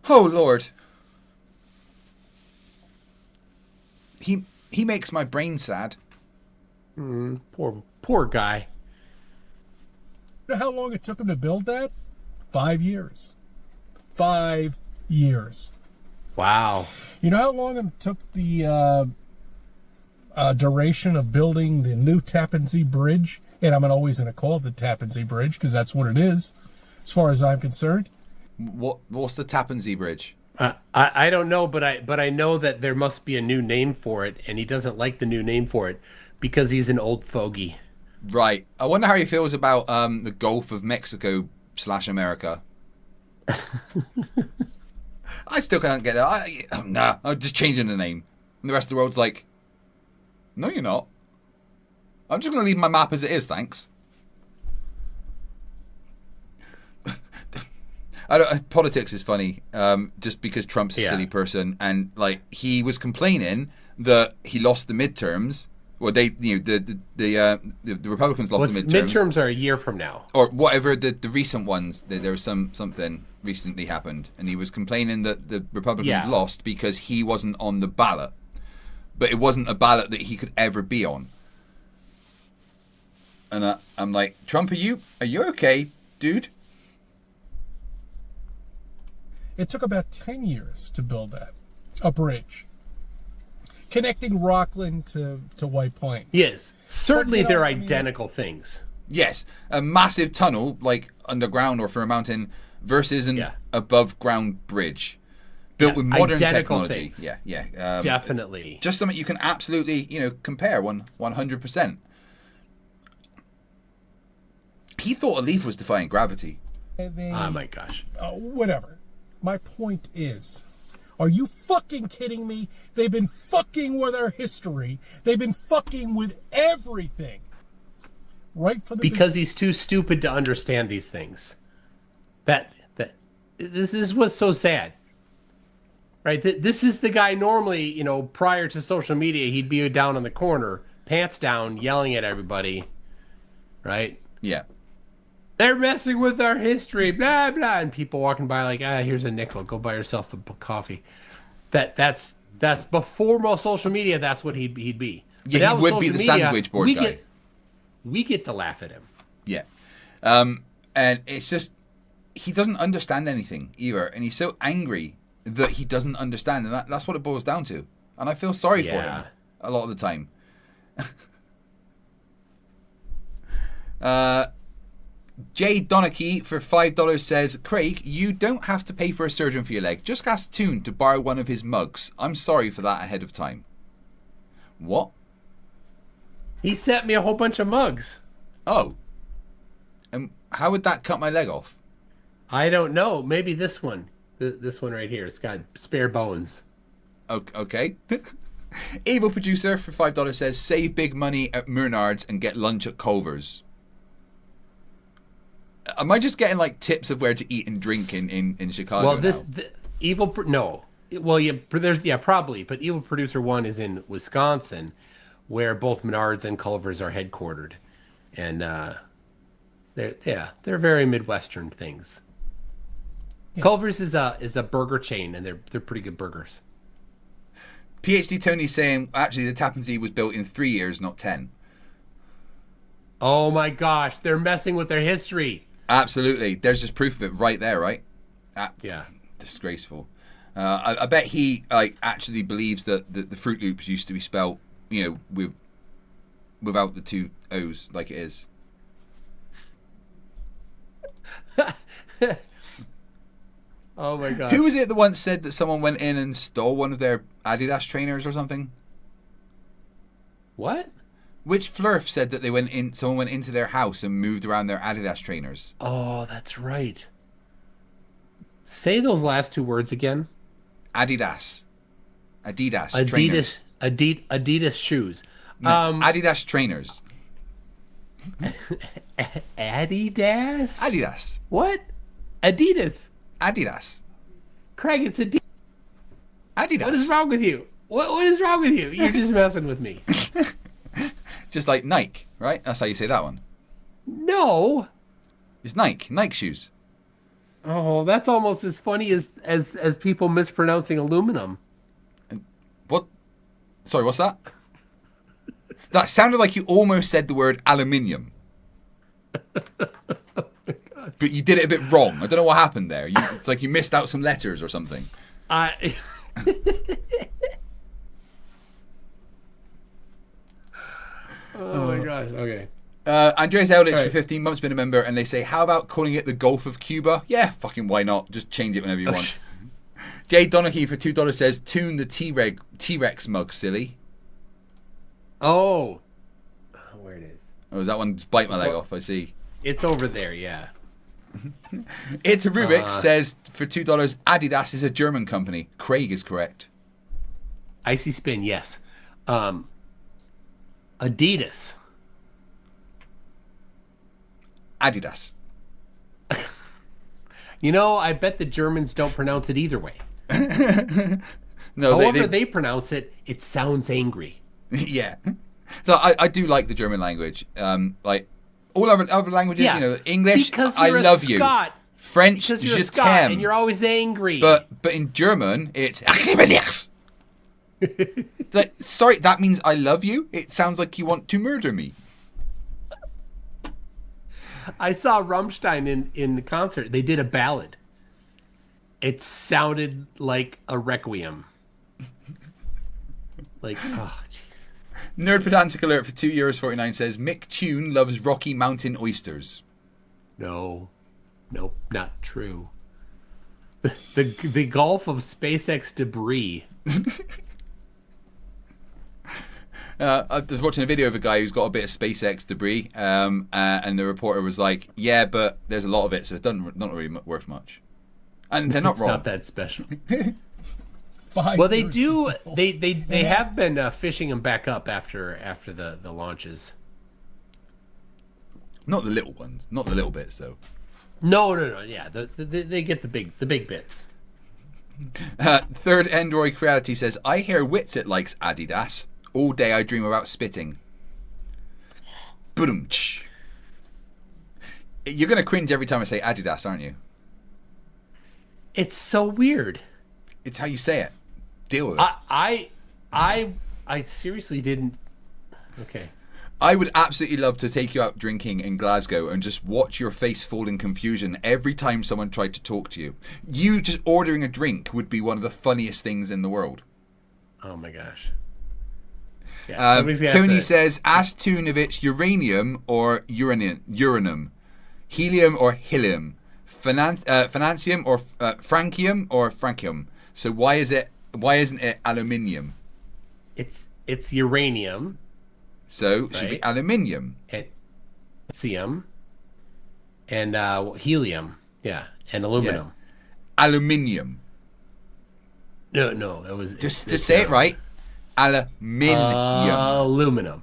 Oh Lord. He makes my brain sad. Poor guy. you know how long it took him to build that? 5 years. 5 years. Wow. You know how long it took the duration of building the new Tappan Zee Bridge? And I'm always going to call it the Tappan Zee Bridge because that's what it is, as far as I'm concerned. What's the Tappan Zee Bridge? I don't know, but I know that there must be a new name for it, and he doesn't like the new name for it because he's an old fogey. Right. I wonder how he feels about the Gulf of Mexico / America. I still can't get that. Nah, I'm just changing the name. And the rest of the world's like, no, you're not. I'm just going to leave my map as it is, thanks. Politics is funny, just because Trump's a silly person, and like he was complaining that he lost the midterms. Well, the Republicans lost the midterms. Midterms are a year from now, or whatever the recent ones. There was something recently happened, and he was complaining that the Republicans lost because he wasn't on the ballot, but it wasn't a ballot that he could ever be on. And I'm like, Trump, are you okay, dude? It took about 10 years to build that, a bridge connecting Rockland to White Plains. Yes, certainly they're identical things. Yes, a massive tunnel, like underground or for a mountain, versus an above ground bridge built with modern technology. Things. Yeah. Definitely. Just something you can absolutely, compare 100%. He thought a leaf was defying gravity. Oh my gosh. Whatever. My point is, are you fucking kidding me? They've been fucking with our history. They've been fucking with everything. Right from the because he's too stupid to understand these things. This is what's so sad. Right? This is the guy normally, prior to social media, he'd be down in the corner, pants down, yelling at everybody. Right? Yeah. They're messing with our history, blah blah, and people walking by like, here's a nickel, go buy yourself a coffee. That's before most social media. That's what he'd be. Yeah, he would be the sandwich board guy. We get to laugh at him. Yeah, and it's just he doesn't understand anything either, and he's so angry that he doesn't understand, and that's what it boils down to. And I feel sorry for him a lot of the time. Jay Donachie for $5 says, Craig, you don't have to pay for a surgeon for your leg. Just ask Toon to borrow one of his mugs. I'm sorry for that ahead of time. What? He sent me a whole bunch of mugs. Oh. And how would that cut my leg off? I don't know. Maybe this one. This one right here. It's got spare bones. Okay. Evil Producer for $5 says, save big money at Murnard's and get lunch at Culver's. Am I just getting like tips of where to eat and drink in Chicago? Well, no. Well, probably. But Evil Producer 1 is in Wisconsin, where both Menards and Culver's are headquartered, and they're very Midwestern things. Yeah. Culver's is a burger chain, and they're pretty good burgers. PhD Tony saying actually the Tappan Zee was built in 3 years, not 10. Oh my gosh, they're messing with their history. Absolutely. There's just proof of it right there, right? Yeah. Disgraceful. I bet he actually believes that the Fruit Loops used to be spelled, without the two O's like it is. Oh my god. Who was it that once said that someone went in and stole one of their Adidas trainers or something? What? Which Flerf said that someone went into their house and moved around their Adidas trainers? Oh, that's right. Say those last two words again. Adidas trainers. Adidas shoes. No, Adidas trainers. Adidas? What? Adidas. Craig, it's Adidas. What is wrong with you? What is wrong with you? You're just messing with me. Just like Nike, right? That's how you say that one. No. It's Nike shoes. Oh, that's almost as funny as people mispronouncing aluminum. What? Sorry, what's that? That sounded like you almost said the word aluminium. But you did it a bit wrong. I don't know what happened there. It's like you missed out some letters or something. Oh my gosh. Okay. Andreas Eldritch for 15 months been a member, and they say, how about calling it the Gulf of Cuba? Yeah, fucking why not? Just change it whenever you want. Jay Donachie for $2 says, tune the T-Rex mug, silly. Oh, where it is. Oh, is that one just bite my leg off? I see. It's over there, yeah. It's a Rubiks says for $2, Adidas is a German company. Kreg is correct. Icy Spin, yes. Adidas. Adidas. You know, I bet the Germans don't pronounce it either way. No, However they pronounce it, it sounds angry. Yeah. So I do like the German language. Like all other languages, Yeah, you know, English, because I you're a love you. Scot. French, Because you're a je Scot t'aime. and you're always angry. But in German, it's like, sorry, that means I love you? It sounds like you want to murder me. I saw Rammstein in the concert. They did a ballad. It sounded like a requiem. Like, oh, jeez. Nerd Pedantic Alert for €2.49 says Mick Tune loves Rocky Mountain oysters. No. Nope, not true. The Gulf of SpaceX debris. I was watching a video of a guy who's got a bit of SpaceX debris, and the reporter was like, "Yeah, but there's a lot of it, so it's not really worth much." And they're not It's wrong. not that special. 5 Well, they years do. ago. They have been fishing them back up after the launches. Not the little ones, not the little bits though. No. Yeah, they get the big bits. Third Android Reality says, "I hear Witsit likes Adidas. All day I dream about spitting." Boom. You're gonna cringe every time I say Adidas, aren't you? It's so weird. It's how you say it. Deal with it. I seriously didn't. Okay. I would absolutely love to take you out drinking in Glasgow and just watch your face fall in confusion every time someone tried to talk to you. You just ordering a drink would be one of the funniest things in the world. Oh my gosh. Yeah, somebody's gonna have Tony to- says, ask Tunovich uranium or uranum, helium or helium, financium or francium or francium. So why isn't it aluminium? It's uranium. So it should be Right. aluminium. And cium. And helium. Yeah. And aluminum. Aluminium. No, it was Just say it right. Aluminium. Aluminum.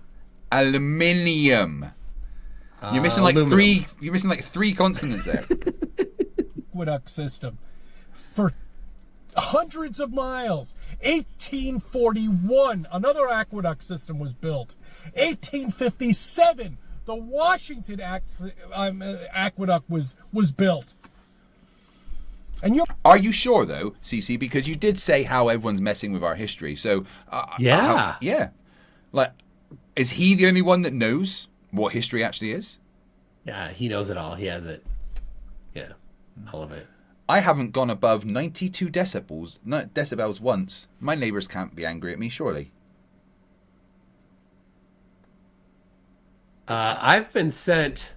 Aluminium. You're missing like aluminum. three. You're missing like three consonants there. Aqueduct system for hundreds of miles. 1841, another aqueduct system was built. 1857, the Washington aqueduct was built. And Are you sure though, CC? Because you did say how everyone's messing with our history. So Yeah. yeah. Like, is he the only one that knows what history actually is? Yeah, he knows it all. He has it. Yeah, all of it. I haven't gone above 92 decibels once. My neighbors can't be angry at me, surely. I've been sent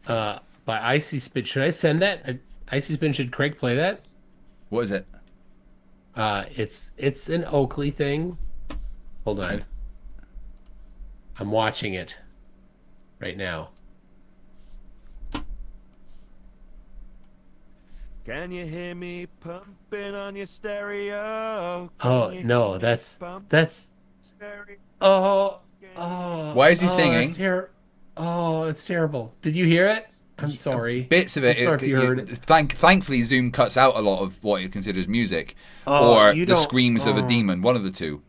by Icy Spin. Should I send that? Icy Spin, should Craig play that? What is it? It's an Oakley thing. Hold on. Okay. I'm watching it right now. Can you hear me pumping on your stereo? Oh no, that's oh. Why is he that's singing? it's terrible. Did you hear it? I'm sorry. Bits of it. I'm sorry if you heard it. Thankfully, Zoom cuts out a lot of what it considers music, Oh, or you the don't- screams of a oh. demon. One of the two.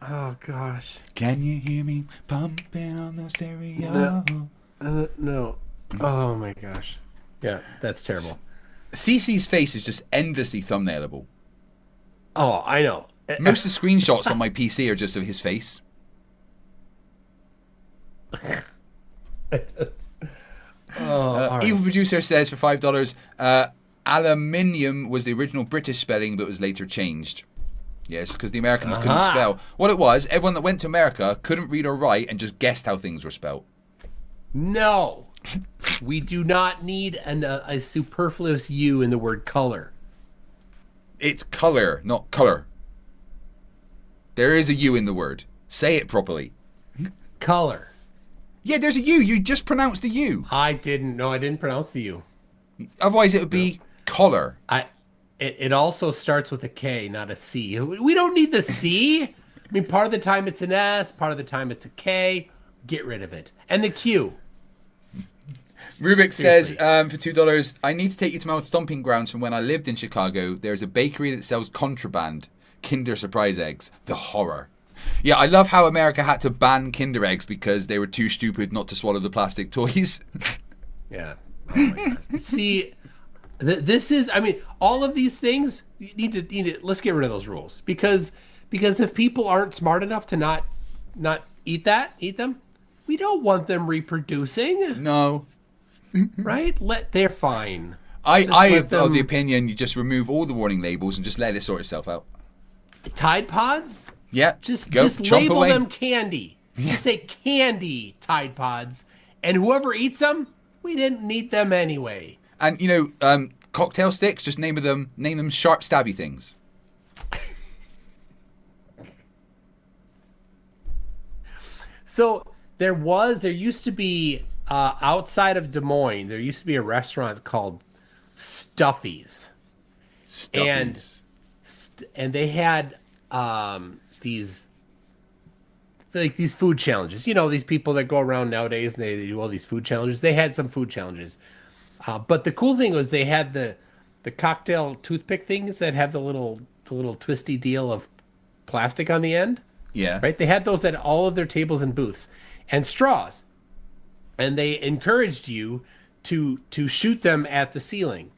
Oh gosh. Can you hear me pumping on the stereo? No. Oh my gosh. Yeah, that's terrible. CC's face is just endlessly thumbnailable. Oh, I know. Most of the screenshots on my PC are just of his face. Evil Producer says for $5, aluminium was the original British spelling but was later changed. Yes, because the Americans couldn't spell. What it was, everyone that went to America couldn't read or write and just guessed how things were spelled. No. We do not need a superfluous U in the word color. It's color, not color. There is a U in the word. Say it properly. Color. Yeah, there's a U. You just pronounced the U. I didn't pronounce the U. Otherwise, it would be collar. It also starts with a K, not a C. We don't need the C. I mean, part of the time it's an S, part of the time it's a K. Get rid of it. And the Q. Rubiks says, for $2, I need to take you to my old stomping grounds from when I lived in Chicago. There's a bakery that sells contraband, Kinder Surprise eggs. The horror. Yeah, I love how America had to ban Kinder eggs because they were too stupid not to swallow the plastic toys. Yeah. Oh my God. See, this is, I mean, all of these things, you need to, let's get rid of those rules. Because if people aren't smart enough to not eat them, we don't want them reproducing. No. Right? They're fine. I have the opinion you just remove all the warning labels and just let it sort itself out. Tide Pods? Yeah. Just chomp label away. them candy. Yeah. Just say candy Tide Pods. And whoever eats them, we didn't need them anyway. And cocktail sticks, just name them sharp stabby things. So there used to be outside of Des Moines, there used to be a restaurant called Stuffies. And they had these food challenges. You know, these people that go around nowadays and they do all these food challenges. They had some food challenges. But the cool thing was they had the cocktail toothpick things that have the little twisty deal of plastic on the end. Yeah. Right? They had those at all of their tables and booths. And straws. And they encouraged you to shoot them at the ceiling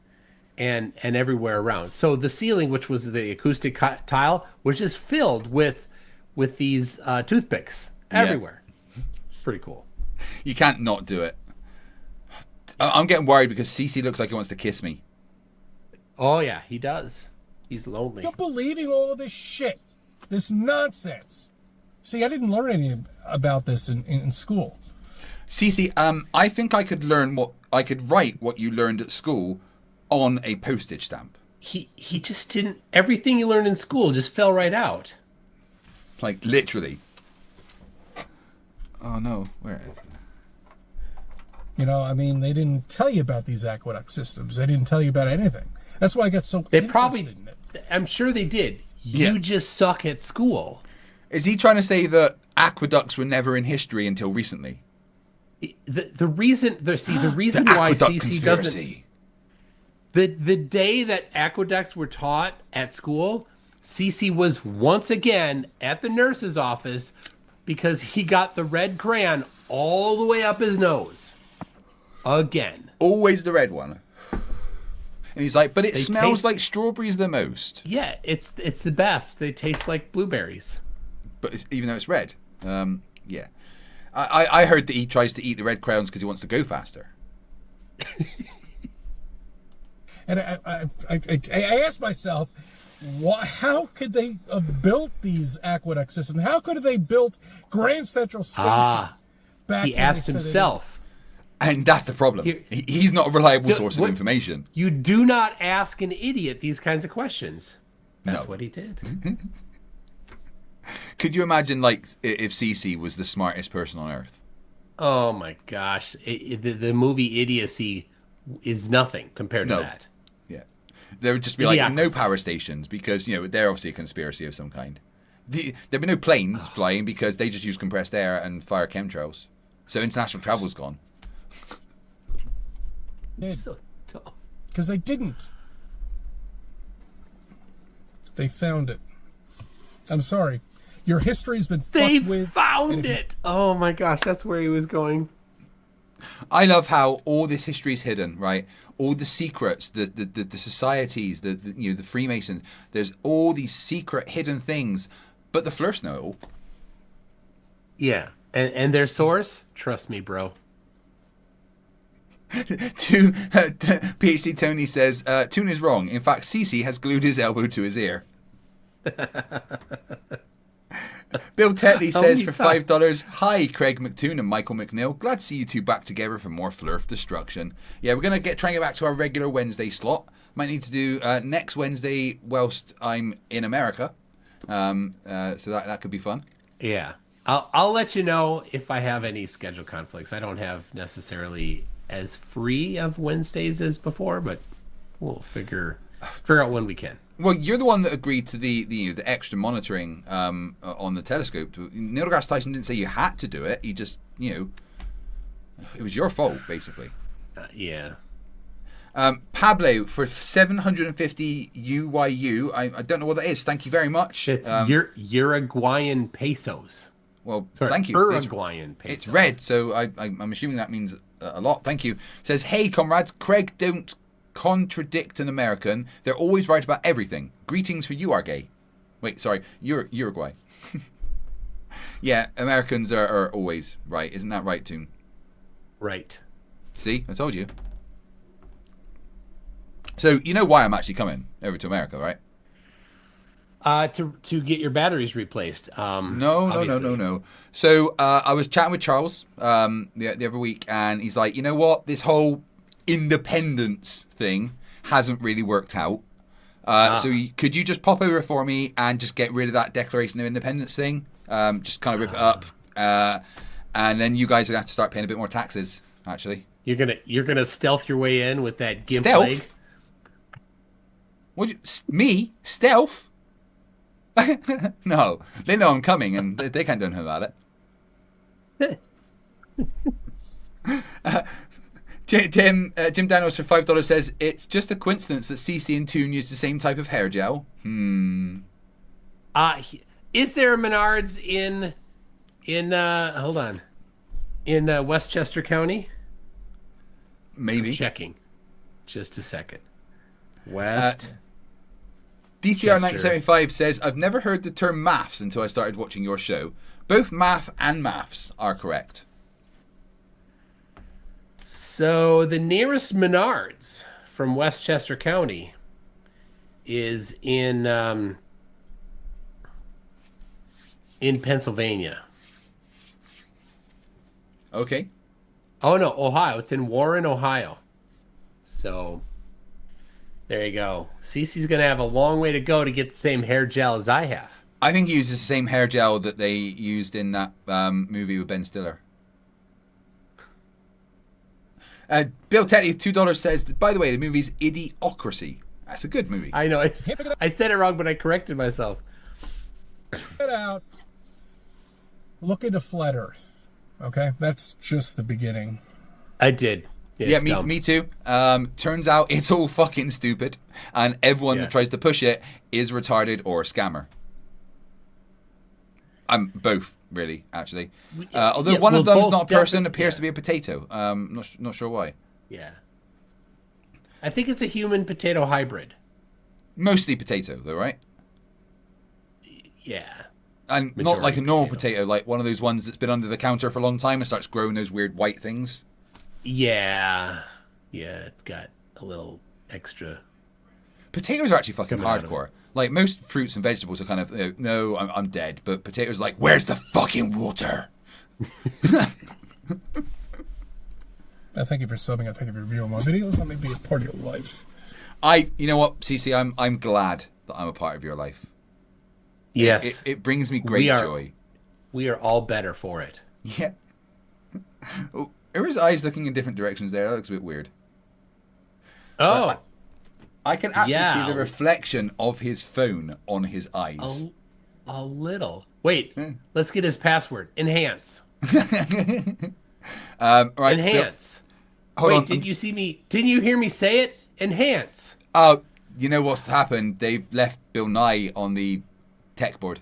and everywhere around. So the ceiling, which was the acoustic tile, was just filled with these toothpicks everywhere. Yeah. Pretty cool. You can't not do it. I'm getting worried because Cece looks like he wants to kiss me. Oh, yeah, he does. He's lonely. You're believing all of this shit. This nonsense. See, I didn't learn any about this in school. Cece, I think I could write what you learned at school on a postage stamp. He just didn't. Everything you learned in school just fell right out. Like literally. Oh no, where? You know, I mean, they didn't tell you about these aqueduct systems. They didn't tell you about anything. That's why I got so interested in it. I'm sure they did. You just suck at school. Is he trying to say that aqueducts were never in history until recently? The reason why CC doesn't. The day that aqueducts were taught at school, CC was once again at the nurse's office because he got the red crayon all the way up his nose. Again. Always the red one. And he's like, but it smells like strawberries the most. Yeah, it's the best. They taste like blueberries. But even though it's red. Yeah. I heard that he tries to eat the red crayons because he wants to go faster. And I asked myself, how could they have built these aqueduct systems? How could they built Grand Central Station? He asked himself. And that's the problem. He's not a reliable source of information. You do not ask an idiot these kinds of questions. That's what he did. Could you imagine, like, if Cece was the smartest person on Earth? Oh my gosh, the movie Idiocy is nothing compared to that. Yeah, there would just be like no power stations because they're obviously a conspiracy of some kind. There'd be no planes flying because they just use compressed air and fire chemtrails. So international travel's gone. So tough. Because they didn't. They found it. I'm sorry. Your history's been fucked with. They found it! Oh my gosh, that's where he was going. I love how all this history is hidden, right? All the secrets, the societies, the Freemasons. There's all these secret hidden things, but the Flerfs know it all. Yeah, and their source? Trust me, bro. PhD Tony says, Toon is wrong. In fact, Cece has glued his elbow to his ear. Bill Tetley says for $5, hi, Craig McToon and Michael McNeil. Glad to see you two back together for more Flerf destruction. Yeah, we're going to try and get back to our regular Wednesday slot. Might need to do next Wednesday whilst I'm in America. So that could be fun. Yeah. I'll let you know if I have any schedule conflicts. I don't have necessarily as free of Wednesdays as before, but we'll figure out when we can. Well, you're the one that agreed to the extra monitoring on the telescope. Neil deGrasse Tyson didn't say you had to do it. He just, it was your fault, basically. Yeah. Pablo for 750 UYU. I don't know what that is. Thank you very much. It's Uruguayan pesos. Well, Sorry, thank you. Uruguayan pesos. It's red, so I'm assuming that means a lot. Thank you. Says, hey, comrades, Kreg don't contradict an American. They're always right about everything. Greetings for you are gay. Wait, sorry, Uruguay. Yeah, Americans are always right. Isn't that right, Toon? Right. See, I told you. So you know why I'm actually coming over to America, right? To get your batteries replaced. No. So I was chatting with Charles the other week, and he's like, you know what? This whole independence thing hasn't really worked out. So could you just pop over for me and just get rid of that Declaration of Independence thing? Just kind of rip it up, and then you guys are gonna have to start paying a bit more taxes. Actually, you're gonna stealth your way in with that gimp stealth. leg? What? Me stealth? No, they know I'm coming, and they can't do anything about it. Jim Daniels for $5 says it's just a coincidence that CC and Toon use the same type of hair gel. Is there a Menards in hold on, in Westchester County? Maybe. I'm checking. Just a second. West. DCR975 says, I've never heard the term maths until I started watching your show. Both math and maths are correct. So the nearest Menards from Westchester County is in Pennsylvania. Okay. Oh no, Ohio. It's in Warren, Ohio. So there you go. Cece's gonna have a long way to go to get the same hair gel as I have. I think he uses the same hair gel that they used in that movie with Ben Stiller. Bill Tetty, $2 says, by the way, the movie's Idiocracy. That's a good movie. I know. I said it wrong, but I corrected myself. Get out. Look into Flat Earth. Okay? That's just the beginning. I did. Yeah, me too. Turns out it's all fucking stupid, and everyone that tries to push it is retarded or a scammer. I'm both, really, actually. Although one of them is not a person, appears to be a potato. Not sure why. Yeah. I think it's a human potato hybrid. Mostly potato, though, right? Yeah. And not like a normal potato, like one of those ones that's been under the counter for a long time and starts growing those weird white things. Yeah. Yeah, it's got a little extra. Potatoes are actually fucking hardcore. Like, most fruits and vegetables are kind of, no, I'm dead. But potatoes are like, where's the fucking water? Thank you for subbing. I thank you for viewing my videos. Let me be a part of your life. You know what, CC, I'm glad that I'm a part of your life. Yes. It brings me great joy. We are all better for it. Yeah. Oh, are his eyes looking in different directions there? That looks a bit weird. Oh. I can actually see the reflection of his phone on his eyes. A little. Wait, let's get his password. Enhance. Right, Enhance. Hold on. Did you see me? Didn't you hear me say it? Enhance. You know what's happened? They've left Bill Nye on the tech board.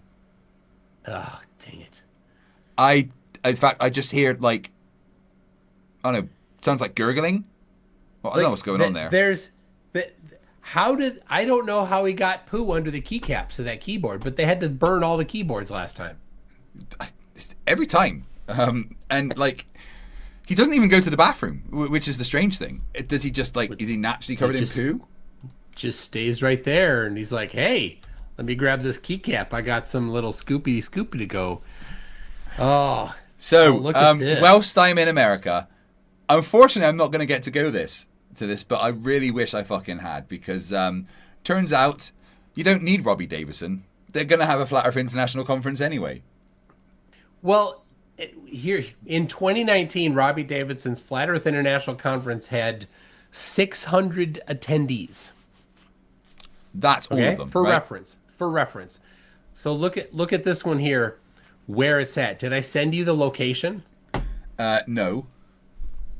Oh, dang it. In fact, I just hear, like, I don't know, sounds like gurgling. Well, I don't know what's going on there. I don't know how he got poo under the keycaps of that keyboard, but they had to burn all the keyboards last time. Every time. And, like, he doesn't even go to the bathroom, which is the strange thing. Does he just, like, is he naturally covered in poo? Just stays right there, and he's like, hey, let me grab this keycap. I got some little scoopy to go. Oh. So, look at this. whilst I'm in America, unfortunately, I'm not going to get to go to this, but I really wish I fucking had, because turns out you don't need Robbie Davison. They're going to have a Flat Earth International Conference anyway. Well, here in 2019, Robbie Davidson's Flat Earth International Conference had 600 attendees. That's all of them, for right? reference. For reference. So look at this one here, where it's at. Did I send you the location? No.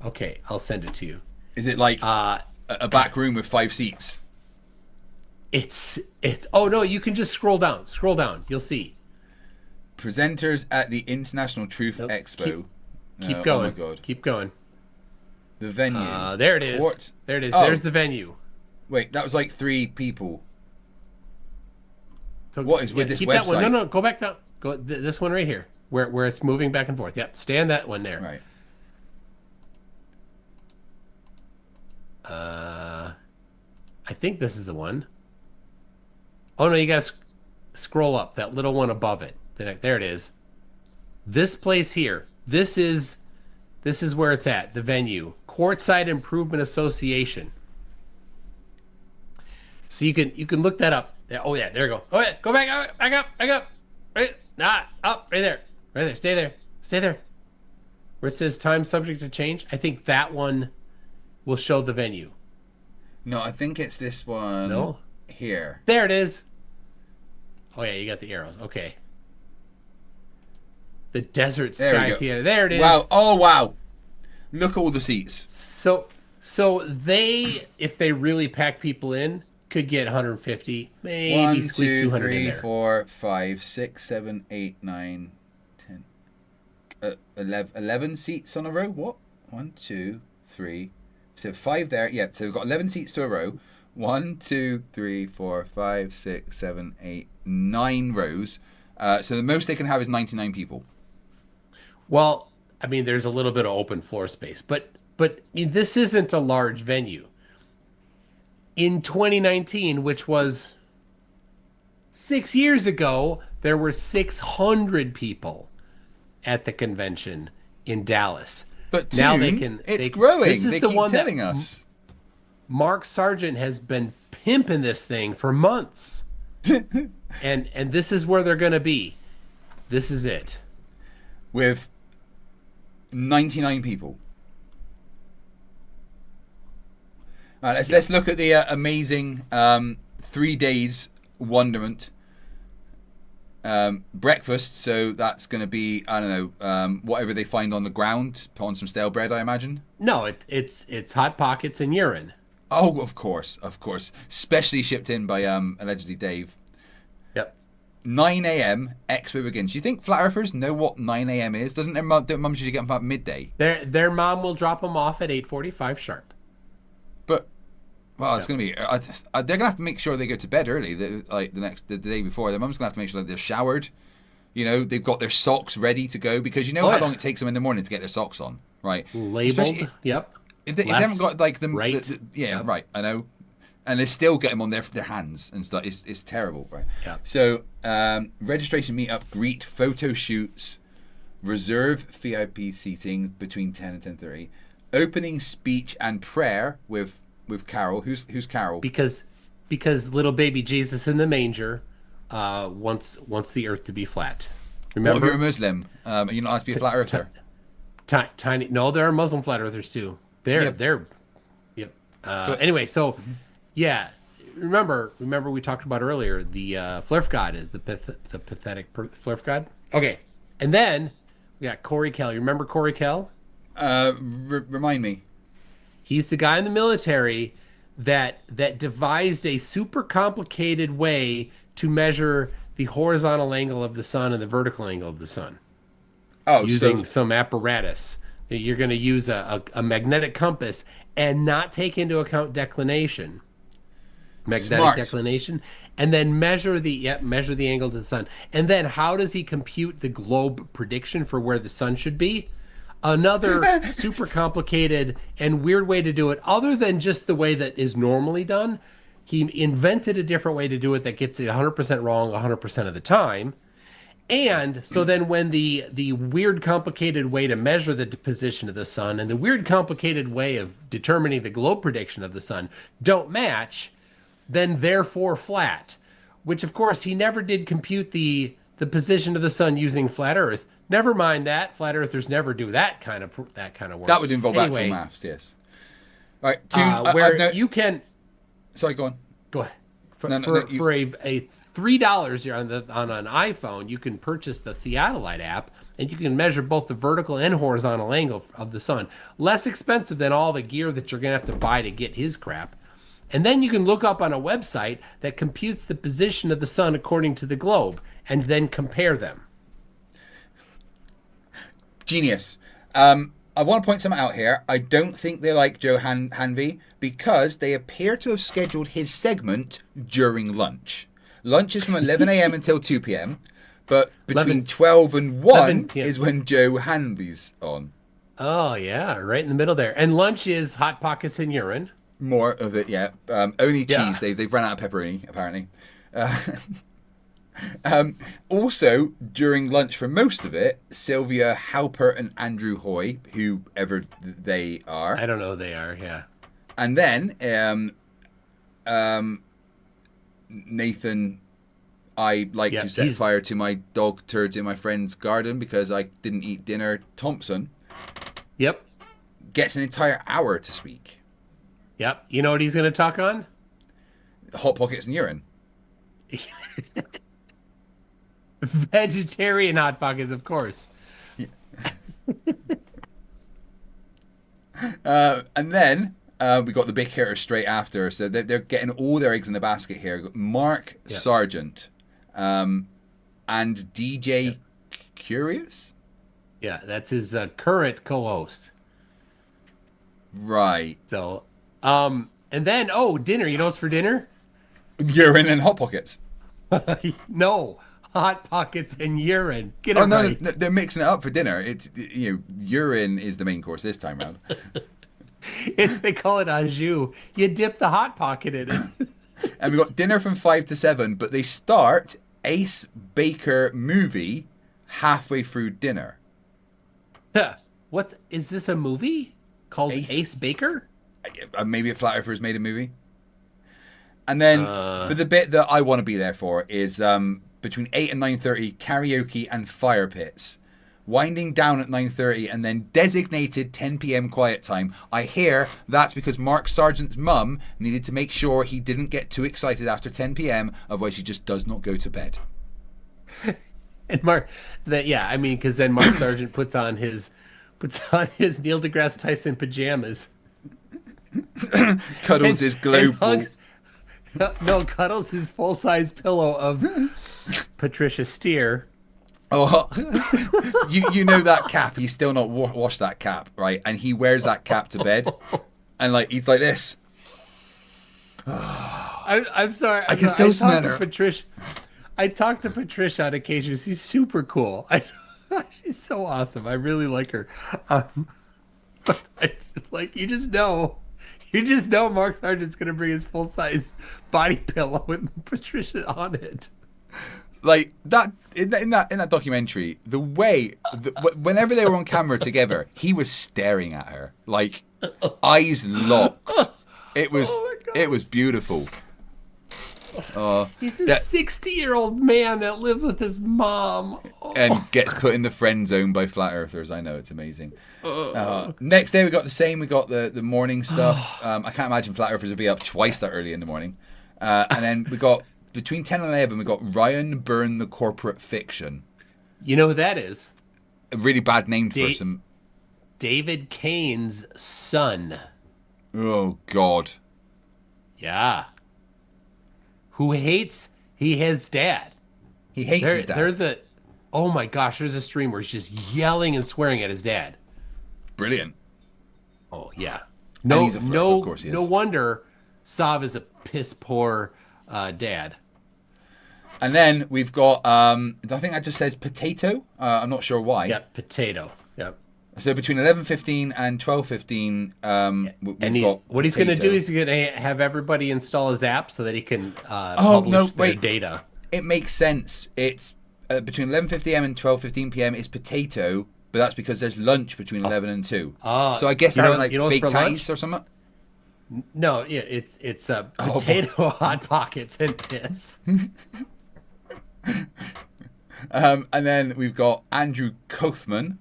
Okay, I'll send it to you. Is it like a back room with 5 seats? It's. Oh no, you can just scroll down. Scroll down. You'll see. Presenters at the International Truth Nope. Expo. Keep going. Oh my God. Keep going. The venue. There it is. What? There it is. Oh. There's the venue. Wait, that was like 3 people. So, What is with this keep that one. website? No, go back down. Go this one right here, where it's moving back and forth. Yep, stand that one there. Right. I think this is the one. Oh no, you gotta scroll up. That little one above it. There it is. This place here. This is where it's at. The venue, Courtside Improvement Association. So you can look that up. Oh yeah, there you go. Oh yeah, go back up. Right, up, right there. Stay there. Where it says time subject to change. I think that one will show the venue. No, I think it's this one. No? Here. There it is. Oh yeah, you got the arrows. Okay. The Desert There we Sky go. Theater. There it is. Wow. Oh wow. Look at all the seats. So they, if they really pack people in, could get 150, maybe 1, squeak 2, 200 in 3, there. 4, 5, 6, 7, 8, 9, 10, 11 seats on a row. What? 1, 2, 3. So 5 there. Yeah. So we've got 11 seats to a row. 1, 2, 3, 4, 5, 6, 7, 8, 9 rows. So the most they can have is 99 people. Well, I mean, there's a little bit of open floor space, but I mean, this isn't a large venue. In 2019, which was 6 years ago, there were 600 people at the convention in Dallas. But now it's growing. This is they the keep one telling that us. Mark Sargent has been pimping this thing for months. and this is where they're going to be. This is it. With 99 people. All right, let's look at the amazing 3 days wonderment breakfast. So that's going to be, I don't know, whatever they find on the ground. Put on some stale bread, I imagine. No, it's Hot Pockets and urine. Oh, of course. Specially shipped in by allegedly Dave. Yep. 9 a.m. Expo begins. Do you think flat earthers know what 9 a.m. is? Doesn't their mum usually get them about midday? Their mom will drop them off at 8:45 sharp. But it's going to be. They're going to have to make sure they go to bed early. The day before, their mum's going to have to make sure that they're showered. You know, they've got their socks ready to go because you know how long it takes them in the morning to get their socks on, right? Labeled. Yep. If they haven't got like them, right. Yep. Right. I know, and they still get them on their hands and stuff. It's terrible, right? Yeah. So registration, meetup, greet, photo shoots, reserve VIP seating between 10 and 10:30, opening speech and prayer with Carol. Who's Carol? Because little baby Jesus in the manger wants the earth to be flat. Remember, What if you're a Muslim? You're not allowed to be a flat earther. Tiny. No, there are Muslim flat earthers too. They're. Yep. Anyway, so yeah, remember we talked about earlier the Flerf god is the pathetic Flerf god. Okay, and then we got Corey Kell. You remember Corey Kell? Remind me. He's the guy in the military that devised a super complicated way to measure the horizontal angle of the sun and the vertical angle of the sun. Oh, using some apparatus. You're going to use a magnetic compass and not take into account declination. Magnetic declination, and then measure the angle to the sun. And then how does he compute the globe prediction for where the sun should be? Another super complicated and weird way to do it, other than just the way that is normally done. He invented a different way to do it that gets it 100% wrong 100% of the time. And so then when the weird complicated way to measure the position of the sun and the weird complicated way of determining the globe prediction of the sun don't match, then therefore flat, which of course he never did compute the the position of the sun using flat Earth. Never mind that. Flat Earthers never do that kind of work. That would involve actual Anyway, maths, yes. All right, where you can Sorry, go on. go ahead for a $3 here on an iPhone. You can purchase the Theodolite app, and you can measure both the vertical and horizontal angle of the sun. Less expensive than all the gear that you're gonna have to buy to get his crap. And then you can look up on a website that computes the position of the sun according to the globe, and then compare them. Genius. I want to point something out here. I don't think they like Joe Hanvey because they appear to have scheduled his segment during lunch. Lunch is from 11 a.m. until 2 p.m., but between 12 and 1 is when Joe Hanvey's on. Oh, yeah, right in the middle there. And lunch is Hot Pockets and urine. More of it, yeah. Only cheese. They've run out of pepperoni, apparently. Also, during lunch for most of it, Sylvia Halpert and Andrew Hoy, whoever they are. I don't know who they are, yeah. And then Nathan, I like to set fire to my dog turds in my friend's garden because I didn't eat dinner. Thompson. Yep. Gets an entire hour to speak. Yep. You know what he's going to talk on? Hot Pockets and urine. Vegetarian Hot Pockets, of course. Yeah. And then we got the big hitter straight after. So they're getting all their eggs in the basket here. We've got Mark Sargent and DJ Curious. Yeah, that's his current co-host. Right. So, and then, dinner. You know what's for dinner? Urine and Hot Pockets. No, Hot Pockets and urine. Get it right. No, they're mixing it up for dinner. It's urine is the main course this time round. They call it au jus. You dip the Hot Pocket in it. And we got dinner from 5 to 7, but they start Ace Baker movie halfway through dinner. Is this a movie called Ace Baker? Maybe a Flat Earthers made a movie. And then for the bit that I want to be there for is between 8 and 9:30 karaoke and fire pits, winding down at 9:30 and then designated 10 p.m. quiet time. I hear that's because Mark Sargent's mum needed to make sure he didn't get too excited after 10 p.m. Otherwise, he just does not go to bed. And because then Mark Sargent puts on his Neil deGrasse Tyson pajamas, cuddles his global. Cuddles his full-size pillow of Patricia Steer. Oh, you know that cap. He's still not washed that cap, right? And he wears that cap to bed, and he's like this. I'm sorry. I can still smell her. I talk to Patricia on occasion. She's super cool. She's so awesome. I really like her. But you just know Mark Sargent's gonna bring his full size body pillow with Patricia on it. Like that in that documentary, whenever they were on camera together, he was staring at her like eyes locked. It was beautiful. He's a 60-year-old man that lived with his mom and gets put in the friend zone by flat earthers. I know, it's amazing. Next day we got the same. We got the morning stuff. I can't imagine flat earthers would be up twice that early in the morning. And then we got between 10 and 11 we got Ryan Byrne, the corporate fiction. You know who that is? A really bad name for some. David Kane's son. Oh God. Yeah. Who hates his dad. He hates his dad. Oh my gosh, there's a stream where he's just yelling and swearing at his dad. Brilliant. Oh yeah. Of course he is. No wonder Sav is a piss poor dad. And then we've got I think that just says potato. I'm not sure why. Yeah, potato. Yep. So between 11:15 and 12:15, we've got what he's going to do is he's going to have everybody install his app so that he can publish their data. It makes sense. It's between 11:50 a.m. and 12:15 p.m. is potato, but that's because there's lunch between 11 and 2. So I guess they're having baked tatties or something. No, yeah, it's potato hot pockets and piss. And then we've got Andrew Kaufman.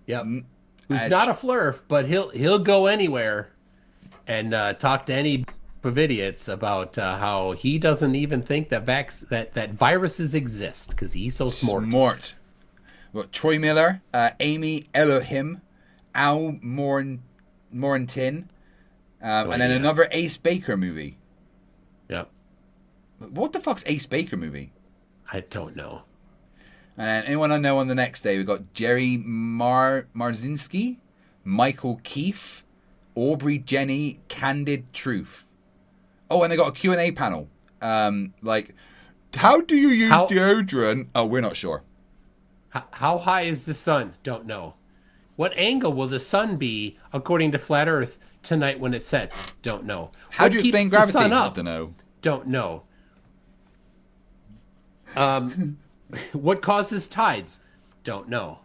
Yep. Who's not a Flerf, but he'll go anywhere and talk to any of idiots about how he doesn't even think that that viruses exist because he's so smart. We've got Troy Miller, Amy Elohim, Al Morentin, and then another Ace Baker movie. Yep. What the fuck's Ace Baker movie? I don't know. And anyone I know on the next day, we've got Jerry Marzinski, Michael Keefe, Aubrey Jenny, Candid Truth. Oh, and they got a Q&A panel. Like, how do you use deodorant? Oh, we're not sure. How high is the sun? Don't know. What angle will the sun be according to Flat Earth tonight when it sets? Don't know. How do you explain gravity? I don't know. Don't know. What causes tides? Don't know.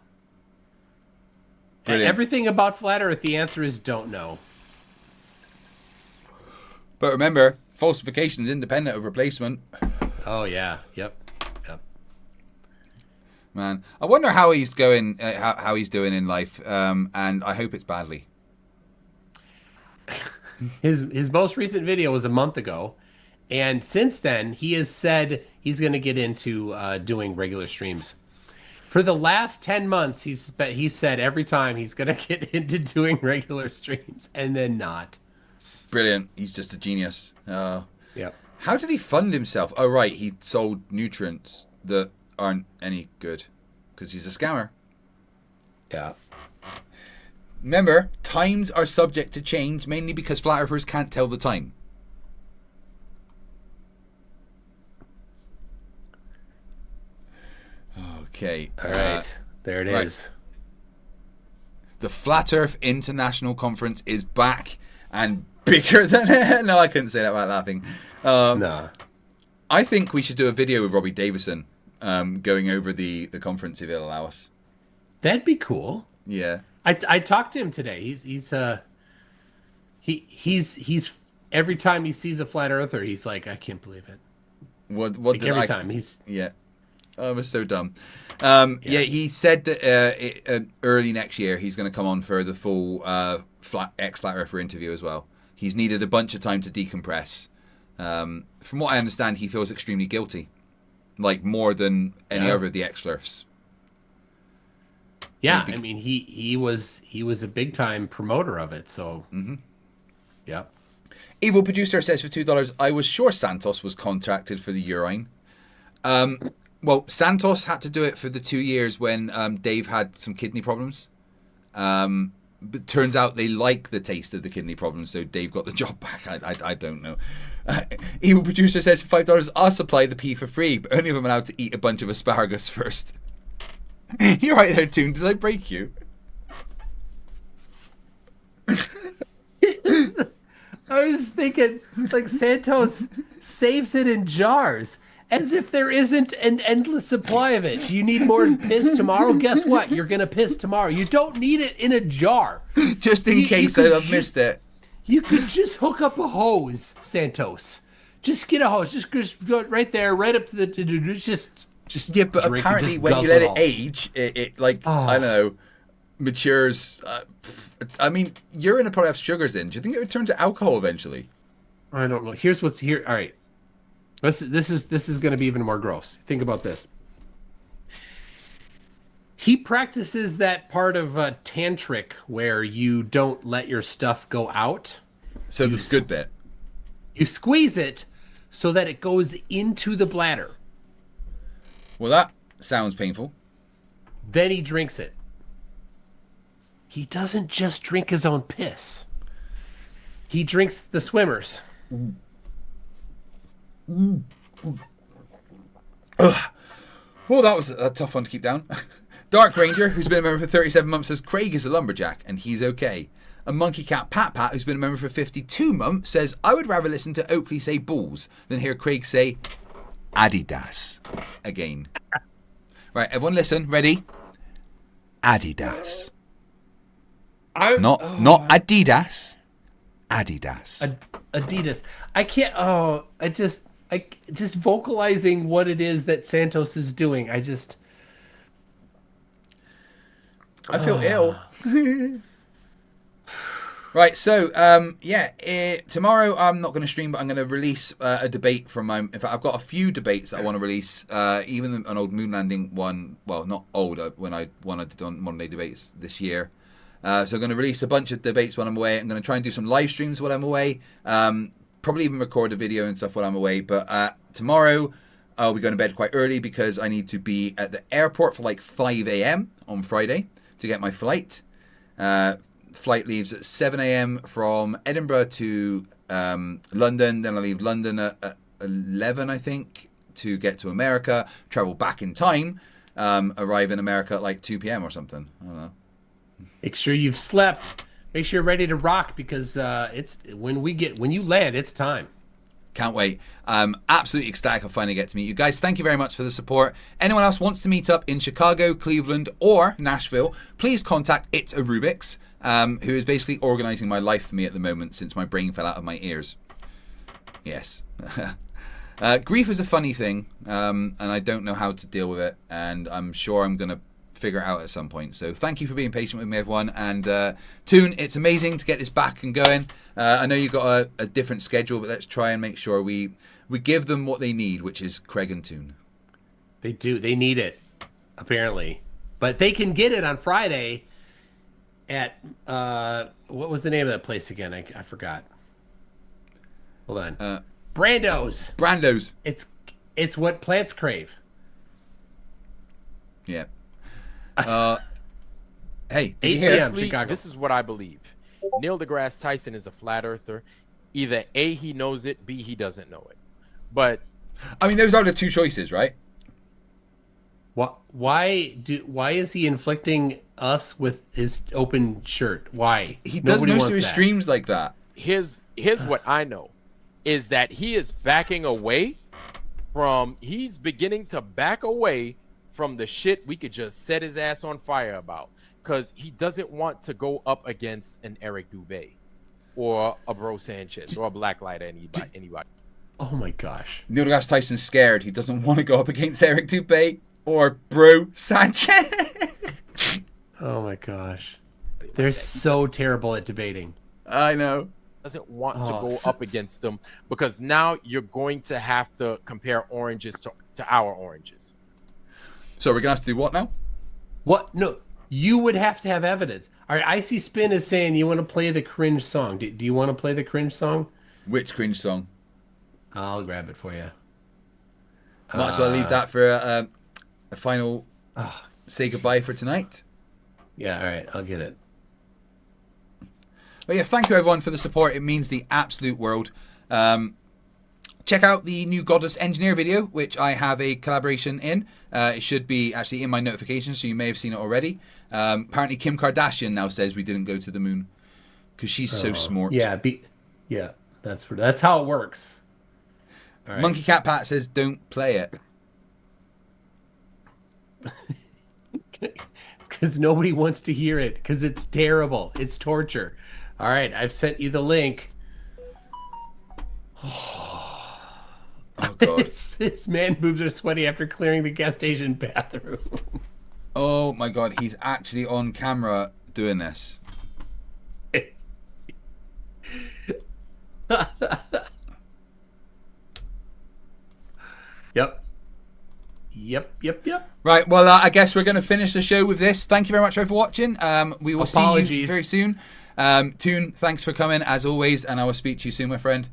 Brilliant. Everything about Flat Earth, the answer is don't know. But remember, falsification is independent of replacement. Oh, yeah. Yep. Man, I wonder how he's going, how he's doing in life, and I hope it's badly. His most recent video was a month ago, and since then he has said he's going to get into doing regular streams. For the last 10 months, he's said every time he's going to get into doing regular streams, and then not. Brilliant. He's just a genius. Yep. How did he fund himself? Oh, right. He sold nutrients that aren't any good because he's a scammer. Yeah. Remember, times are subject to change mainly because flat earthers can't tell the time. Okay. All right. There it is. The Flat Earth International Conference is back and bigger than it. No, I couldn't say that without laughing. No. I think we should do a video with Robbie Davison going over the conference if it'll allow us. That'd be cool. Yeah. I talked to him today. He's every time he sees a flat earther, he's like, I can't believe it. What like every time he's Oh, it was so dumb. Yeah, he said that early next year he's going to come on for the full Flat Earther interview as well. He's needed a bunch of time to decompress. From what I understand, he feels extremely guilty, like more than any other of the ex-Flerfs. Yeah, I mean he was a big time promoter of it. So, yeah. Evil Producer says for $2, I was sure Santos was contracted for the urine. Well, Santos had to do it for the 2 years when Dave had some kidney problems. But turns out they like the taste of the kidney problems, so Dave got the job back. I don't know. Evil Producer says for $5, I'll supply the pea for free, but only if I'm allowed to eat a bunch of asparagus first. You're right there, Toon. Did I break you? I was just thinking, like, Santos saves it in jars, as if there isn't an endless supply of it. You need more piss tomorrow? Guess what? You're going to piss tomorrow. You don't need it in a jar. Just in case I've missed it. You could just hook up a hose, Santos. Just get a hose. Just go right there, right up to the... Just yeah, but apparently when you let it age, it like, I don't know, matures. I mean, urine would probably have sugars in. Do you think it would turn to alcohol eventually? I don't know. Here's what's here. All right. This is going to be even more gross. Think about this. He practices that part of tantric where you don't let your stuff go out. So the good bit. You squeeze it so that it goes into the bladder. Well, that sounds painful. Then he drinks it. He doesn't just drink his own piss. He drinks the swimmers. Ugh. Well, that was a tough one to keep down. Dark Ranger, who's been a member for 37 months, says Kreg is a lumberjack and he's okay. And Monkey Cat Pat, who's been a member for 52 months, says I would rather listen to Oakley say balls than hear Kreg say Adidas again. Right, everyone listen. Ready? Adidas. Not Adidas. Adidas. Adidas. I can't. Oh, I just. Like just vocalizing what it is that Santos is doing. I feel ill. Right, so tomorrow I'm not going to stream, but I'm going to release a debate from my. In fact, I've got a few debates that I want to release. Even an old moon landing one. Well, not old. When I did on modern day debates this year. So I'm going to release a bunch of debates while I'm away. I'm going to try and do some live streams while I'm away. Probably even record a video and stuff while I'm away. But tomorrow I'll be going to bed quite early because I need to be at the airport for like 5 a.m. on Friday to get my flight. Flight leaves at 7 a.m. from Edinburgh to London. Then I leave London at 11, I think, to get to America. Travel back in time. Arrive in America at like 2 p.m. or something. I don't know. Make sure you've slept. Make sure you're ready to rock because it's when you land, it's time. Can't wait. Absolutely ecstatic I'll finally get to meet you guys. Thank you very much for the support. Anyone else wants to meet up in Chicago, Cleveland, or Nashville, please contact itsarubiks, who is basically organizing my life for me at the moment since my brain fell out of my ears. Yes. Grief is a funny thing, and I don't know how to deal with it, and I'm sure I'm going to figure it out at some point. So thank you for being patient with me, everyone. And Toon, it's amazing to get this back and going. I know you've got a different schedule, but let's try and make sure we give them what they need, which is Kreg and Toon. They do. They need it, apparently. But they can get it on Friday at what was the name of that place again? I forgot. Hold on. Brando's. It's what plants crave. Yeah. Hey, 8 p.m. Firstly, Chicago. this is what I believe. Neil deGrasse Tyson is a flat earther. Either A, he knows it, B, he doesn't know it. But I mean, those are the two choices, right? Why is he inflicting us with his open shirt? Why? He does most of his streams like that. Here's what I know is that he is backing away he's beginning to back away from the shit we could just set his ass on fire about, because he doesn't want to go up against an Eric Dubé or a Bro Sanchez or a Blacklight anybody. Oh my gosh. Neil deGrasse Tyson's scared. He doesn't want to go up against Eric Dubé or Bro Sanchez. Oh my gosh. They're so terrible at debating. I know. Doesn't want to go up against them because now you're going to have to compare oranges to our oranges. So we're going to have to do what now? What? No, you would have to have evidence. All right, Icy Spin is saying you want to play the cringe song. Do you want to play the cringe song? Which cringe song? I'll grab it for you. Might as well leave that for a final say goodbye for tonight. Yeah, all right, I'll get it. But yeah, thank you everyone for the support. It means the absolute world. Check out the new Goddess Engineer video, which I have a collaboration in. It should be actually in my notifications, so you may have seen it already. Apparently Kim Kardashian now says we didn't go to the moon because she's so smart. Yeah, that's how it works. All right. Monkey Cat Pat says don't play it. It's because nobody wants to hear it because it's terrible. It's torture. All right, I've sent you the link. Oh god. His man boobs are sweaty after clearing the gas station bathroom. Oh my god, he's actually on camera doing this. Yep. Right, well, I guess we're going to finish the show with this. Thank you very much for watching. We will see you very soon. Toon, thanks for coming as always, and I will speak to you soon, my friend.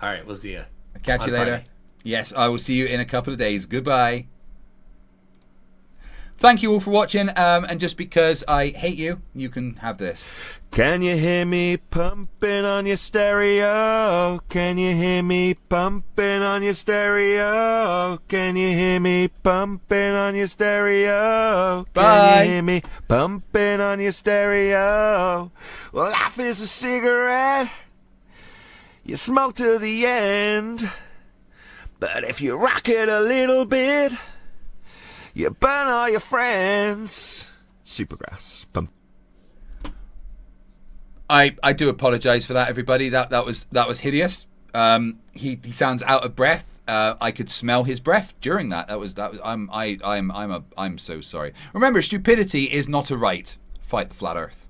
All right, we'll see you. I'll catch you later. Friday. Yes, I will see you in a couple of days. Goodbye. Thank you all for watching, and just because I hate you, you can have this. Can you hear me pumping on your stereo? Can you hear me pumping on your stereo? Can you hear me pumping on your stereo? Bye. Can you hear me pumping on your stereo? Well, life is a cigarette. You smoke to the end. But if you rock it a little bit, you burn all your friends. Supergrass. Pump. I do apologize for that, everybody. That was hideous. He sounds out of breath. I could smell his breath during that. That was. I'm so sorry. Remember, stupidity is not a right. Fight the flat Earth.